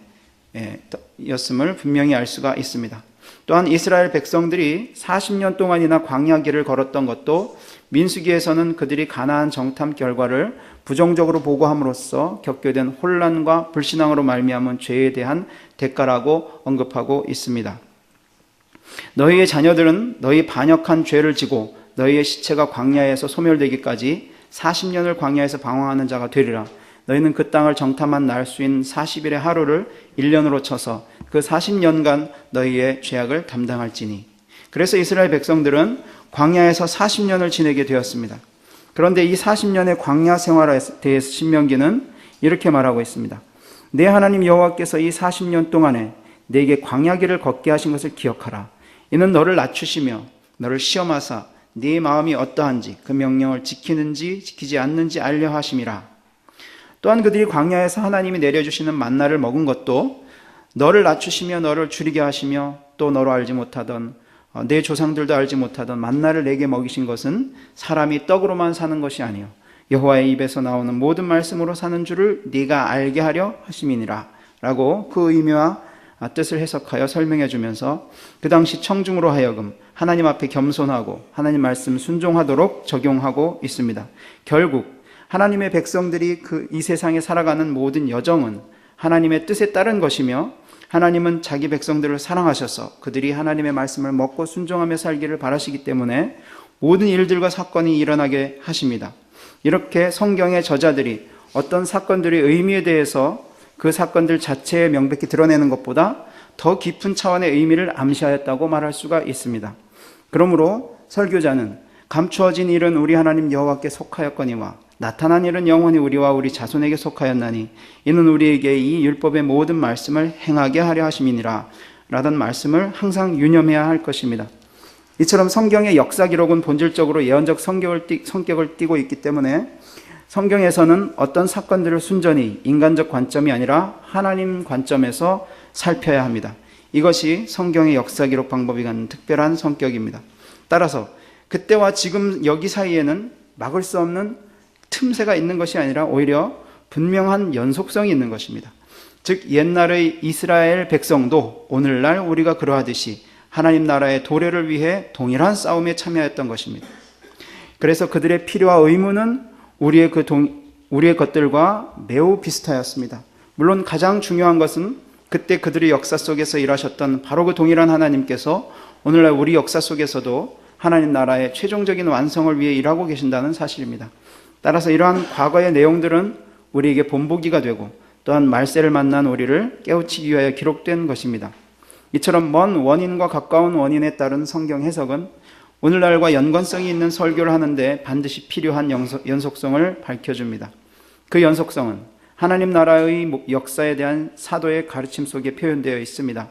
였음을 분명히 알 수가 있습니다. 또한 이스라엘 백성들이 40년 동안이나 광야길을 걸었던 것도 민수기에서는 그들이 가나안 정탐 결과를 부정적으로 보고함으로써 겪게 된 혼란과 불신앙으로 말미암은 죄에 대한 대가라고 언급하고 있습니다. 너희의 자녀들은 너희 반역한 죄를 지고 너희의 시체가 광야에서 소멸되기까지 40년을 광야에서 방황하는 자가 되리라. 너희는 그 땅을 정탐한 날 수인 40일의 하루를 1년으로 쳐서 그 40년간 너희의 죄악을 담당할지니. 그래서 이스라엘 백성들은 광야에서 40년을 지내게 되었습니다. 그런데 이 40년의 광야 생활에 대해서 신명기는 이렇게 말하고 있습니다. 내 하나님 여호와께서 이 40년 동안에 내게 광야길을 걷게 하신 것을 기억하라. 이는 너를 낮추시며 너를 시험하사 네 마음이 어떠한지 그 명령을 지키는지 지키지 않는지 알려 하심이라. 또한 그들이 광야에서 하나님이 내려주시는 만나를 먹은 것도 너를 낮추시며 너를 줄이게 하시며 또 너로 알지 못하던 내 조상들도 알지 못하던 만나를 내게 먹이신 것은 사람이 떡으로만 사는 것이 아니요 여호와의 입에서 나오는 모든 말씀으로 사는 줄을 네가 알게 하려 하심이니라 라고 그 의미와 뜻을 해석하여 설명해 주면서 그 당시 청중으로 하여금 하나님 앞에 겸손하고 하나님 말씀 순종하도록 적용하고 있습니다. 결국 하나님의 백성들이 이 세상에 살아가는 모든 여정은 하나님의 뜻에 따른 것이며, 하나님은 자기 백성들을 사랑하셔서 그들이 하나님의 말씀을 먹고 순종하며 살기를 바라시기 때문에 모든 일들과 사건이 일어나게 하십니다. 이렇게 성경의 저자들이 어떤 사건들의 의미에 대해서 그 사건들 자체에 명백히 드러내는 것보다 더 깊은 차원의 의미를 암시하였다고 말할 수가 있습니다. 그러므로 설교자는 감추어진 일은 우리 하나님 여호와께 속하였거니와 나타난 일은 영원히 우리와 우리 자손에게 속하였나니 이는 우리에게 이 율법의 모든 말씀을 행하게 하려 하심이니라 라던 말씀을 항상 유념해야 할 것입니다. 이처럼 성경의 역사 기록은 본질적으로 예언적 성격을 띠고 있기 때문에 성경에서는 어떤 사건들을 순전히 인간적 관점이 아니라 하나님 관점에서 살펴야 합니다. 이것이 성경의 역사 기록 방법이 갖는 특별한 성격입니다. 따라서 그때와 지금 여기 사이에는 막을 수 없는 틈새가 있는 것이 아니라 오히려 분명한 연속성이 있는 것입니다. 즉 옛날의 이스라엘 백성도 오늘날 우리가 그러하듯이 하나님 나라의 도래를 위해 동일한 싸움에 참여했던 것입니다. 그래서 그들의 필요와 의무는 우리의 것들과 매우 비슷하였습니다. 물론 가장 중요한 것은 그때 그들의 역사 속에서 일하셨던 바로 그 동일한 하나님께서 오늘날 우리 역사 속에서도 하나님 나라의 최종적인 완성을 위해 일하고 계신다는 사실입니다. 따라서 이러한 과거의 내용들은 우리에게 본보기가 되고 또한 말세를 만난 우리를 깨우치기 위하여 기록된 것입니다. 이처럼 먼 원인과 가까운 원인에 따른 성경 해석은 오늘날과 연관성이 있는 설교를 하는데 반드시 필요한 연속성을 밝혀줍니다. 그 연속성은 하나님 나라의 역사에 대한 사도의 가르침 속에 표현되어 있습니다.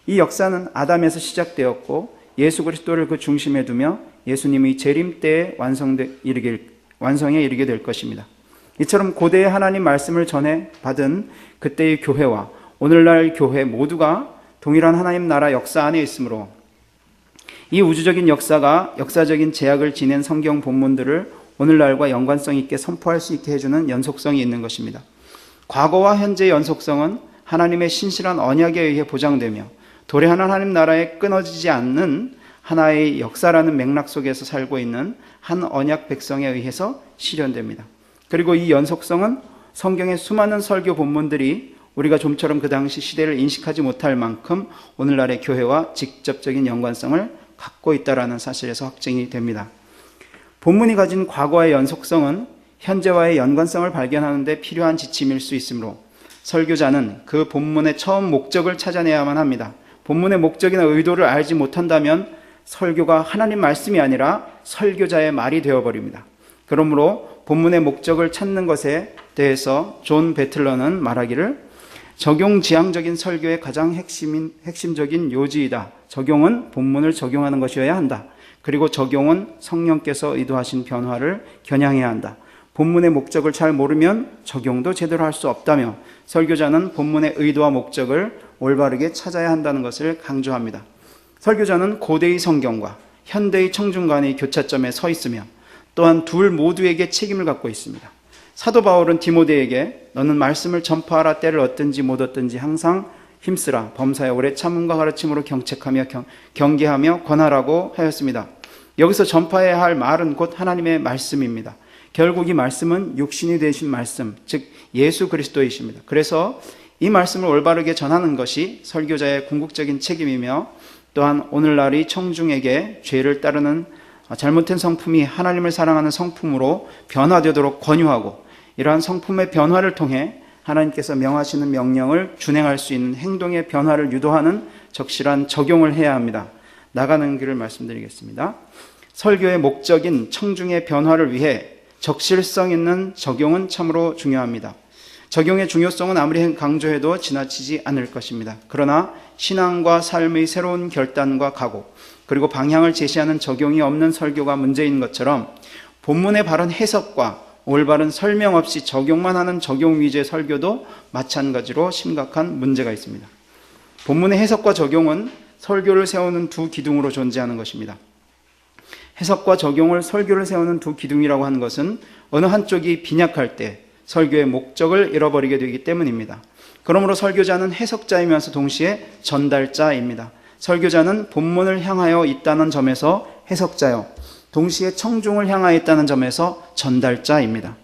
이 역사는 아담에서 시작되었고 예수 그리스도를 그 중심에 두며 예수님의 재림 때에 완성에 이르게 될 것입니다. 이처럼 고대의 하나님 말씀을 전해 받은 그때의 교회와 오늘날 교회 모두가 동일한 하나님 나라 역사 안에 있으므로 이 우주적인 역사가 역사적인 제약을 지닌 성경 본문들을 오늘날과 연관성 있게 선포할 수 있게 해주는 연속성이 있는 것입니다. 과거와 현재의 연속성은 하나님의 신실한 언약에 의해 보장되며 도래하는 하나님 나라에 끊어지지 않는 하나의 역사라는 맥락 속에서 살고 있는 한 언약 백성에 의해서 실현됩니다. 그리고 이 연속성은 성경의 수많은 설교 본문들이 우리가 좀처럼 그 당시 시대를 인식하지 못할 만큼 오늘날의 교회와 직접적인 연관성을 갖고 있다는 사실에서 확증이 됩니다. 본문이 가진 과거의 연속성은 현재와의 연관성을 발견하는 데 필요한 지침일 수 있으므로 설교자는 그 본문의 처음 목적을 찾아내야만 합니다. 본문의 목적이나 의도를 알지 못한다면 설교가 하나님 말씀이 아니라 설교자의 말이 되어버립니다. 그러므로 본문의 목적을 찾는 것에 대해서 존 배틀러는 말하기를 적용지향적인 설교의 가장 핵심적인 요지이다. 적용은 본문을 적용하는 것이어야 한다. 그리고 적용은 성령께서 의도하신 변화를 겨냥해야 한다. 본문의 목적을 잘 모르면 적용도 제대로 할 수 없다며 설교자는 본문의 의도와 목적을 올바르게 찾아야 한다는 것을 강조합니다. 설교자는 고대의 성경과 현대의 청중간의 교차점에 서 있으며 또한 둘 모두에게 책임을 갖고 있습니다. 사도 바울은 디모데에게 너는 말씀을 전파하라 때를 얻든지 못 얻든지 항상 힘쓰라 범사에 오래 참음과 가르침으로 경책하며 경계하며 권하라고 하였습니다. 여기서 전파해야 할 말은 곧 하나님의 말씀입니다. 결국 이 말씀은 육신이 되신 말씀, 즉 예수 그리스도이십니다. 그래서 이 말씀을 올바르게 전하는 것이 설교자의 궁극적인 책임이며 또한 오늘날의 청중에게 죄를 따르는 잘못된 성품이 하나님을 사랑하는 성품으로 변화되도록 권유하고 이러한 성품의 변화를 통해 하나님께서 명하시는 명령을 준행할 수 있는 행동의 변화를 유도하는 적실한 적용을 해야 합니다. 나가는 길을 말씀드리겠습니다. 설교의 목적인 청중의 변화를 위해 적실성 있는 적용은 참으로 중요합니다. 적용의 중요성은 아무리 강조해도 지나치지 않을 것입니다. 그러나 신앙과 삶의 새로운 결단과 각오, 그리고 방향을 제시하는 적용이 없는 설교가 문제인 것처럼 본문의 바른 해석과 올바른 설명 없이 적용만 하는 적용 위주의 설교도 마찬가지로 심각한 문제가 있습니다. 본문의 해석과 적용은 설교를 세우는 두 기둥으로 존재하는 것입니다. 해석과 적용을 설교를 세우는 두 기둥이라고 하는 것은 어느 한쪽이 빈약할 때 설교의 목적을 잃어버리게 되기 때문입니다. 그러므로 설교자는 해석자이면서 동시에 전달자입니다. 설교자는 본문을 향하여 있다는 점에서 해석자요, 동시에 청중을 향하여 있다는 점에서 전달자입니다.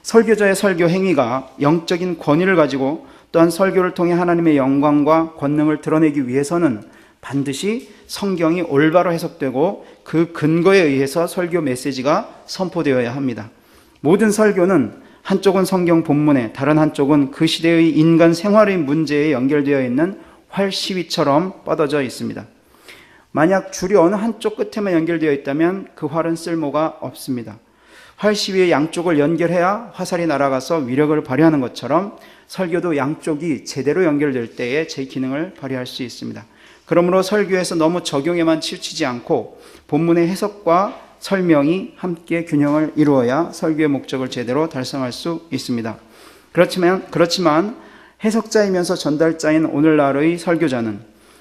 설교자의 설교 행위가 영적인 권위를 가지고 또한 설교를 통해 하나님의 영광과 권능을 드러내기 위해서는 반드시 성경이 올바로 해석되고 그 근거에 의해서 설교 메시지가 선포되어야 합니다. 모든 설교는 한쪽은 성경 본문에, 다른 한쪽은 그 시대의 인간 생활의 문제에 연결되어 있는 활시위처럼 뻗어져 있습니다. 만약 줄이 어느 한쪽 끝에만 연결되어 있다면 그 활은 쓸모가 없습니다. 활시위의 양쪽을 연결해야 화살이 날아가서 위력을 발휘하는 것처럼 설교도 양쪽이 제대로 연결될 때에 제 기능을 발휘할 수 있습니다. 그러므로 설교에서 너무 적용에만 치우치지 않고 본문의 해석과 설명이 함께 균형을 이루어야 설교의 목적을 제대로 달성할 수 있습니다. 그렇지만 해석자이면서 전달자인 오늘날의 설교자는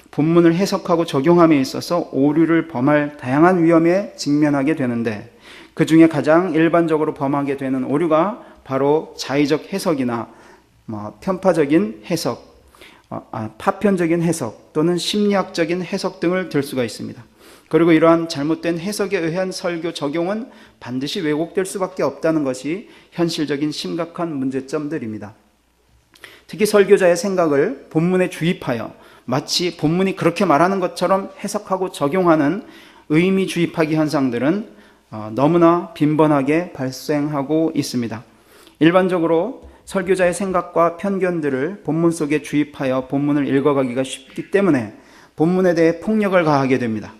본문을 해석하고 적용함에 있어서 오류를 범할 다양한 위험에 직면하게 되는데, 그 중에 가장 일반적으로 범하게 되는 오류가 바로 자의적 해석이나 편파적인 해석, 파편적인 해석 또는 심리학적인 해석 등을 들 수가 있습니다. 그리고 이러한 잘못된 해석에 의한 설교 적용은 반드시 왜곡될 수밖에 없다는 것이 현실적인 심각한 문제점들입니다. 특히 설교자의 생각을 본문에 주입하여 마치 본문이 그렇게 말하는 것처럼 해석하고 적용하는 의미 주입하기 현상들은 너무나 빈번하게 발생하고 있습니다. 일반적으로 설교자의 생각과 편견들을 본문 속에 주입하여 본문을 읽어가기가 쉽기 때문에 본문에 대해 폭력을 가하게 됩니다.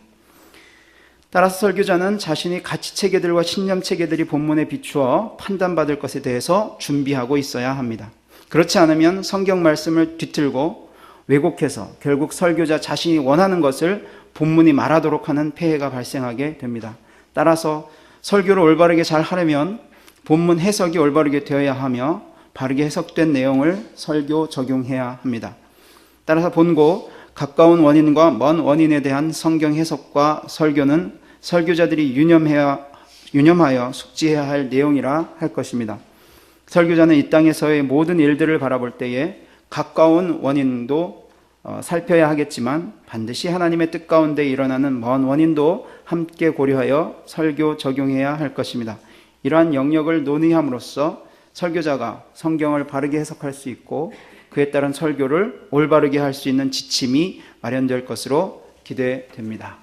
따라서 설교자는 자신이 가치체계들과 신념체계들이 본문에 비추어 판단받을 것에 대해서 준비하고 있어야 합니다. 그렇지 않으면 성경 말씀을 뒤틀고 왜곡해서 결국 설교자 자신이 원하는 것을 본문이 말하도록 하는 폐해가 발생하게 됩니다. 따라서 설교를 올바르게 잘 하려면 본문 해석이 올바르게 되어야 하며 바르게 해석된 내용을 설교 적용해야 합니다. 따라서 본고 가까운 원인과 먼 원인에 대한 성경 해석과 설교는 설교자들이 유념하여 숙지해야 할 내용이라 할 것입니다. 설교자는 이 땅에서의 모든 일들을 바라볼 때에 가까운 원인도 살펴야 하겠지만 반드시 하나님의 뜻 가운데 일어나는 먼 원인도 함께 고려하여 설교 적용해야 할 것입니다. 이러한 영역을 논의함으로써 설교자가 성경을 바르게 해석할 수 있고 그에 따른 설교를 올바르게 할 수 있는 지침이 마련될 것으로 기대됩니다.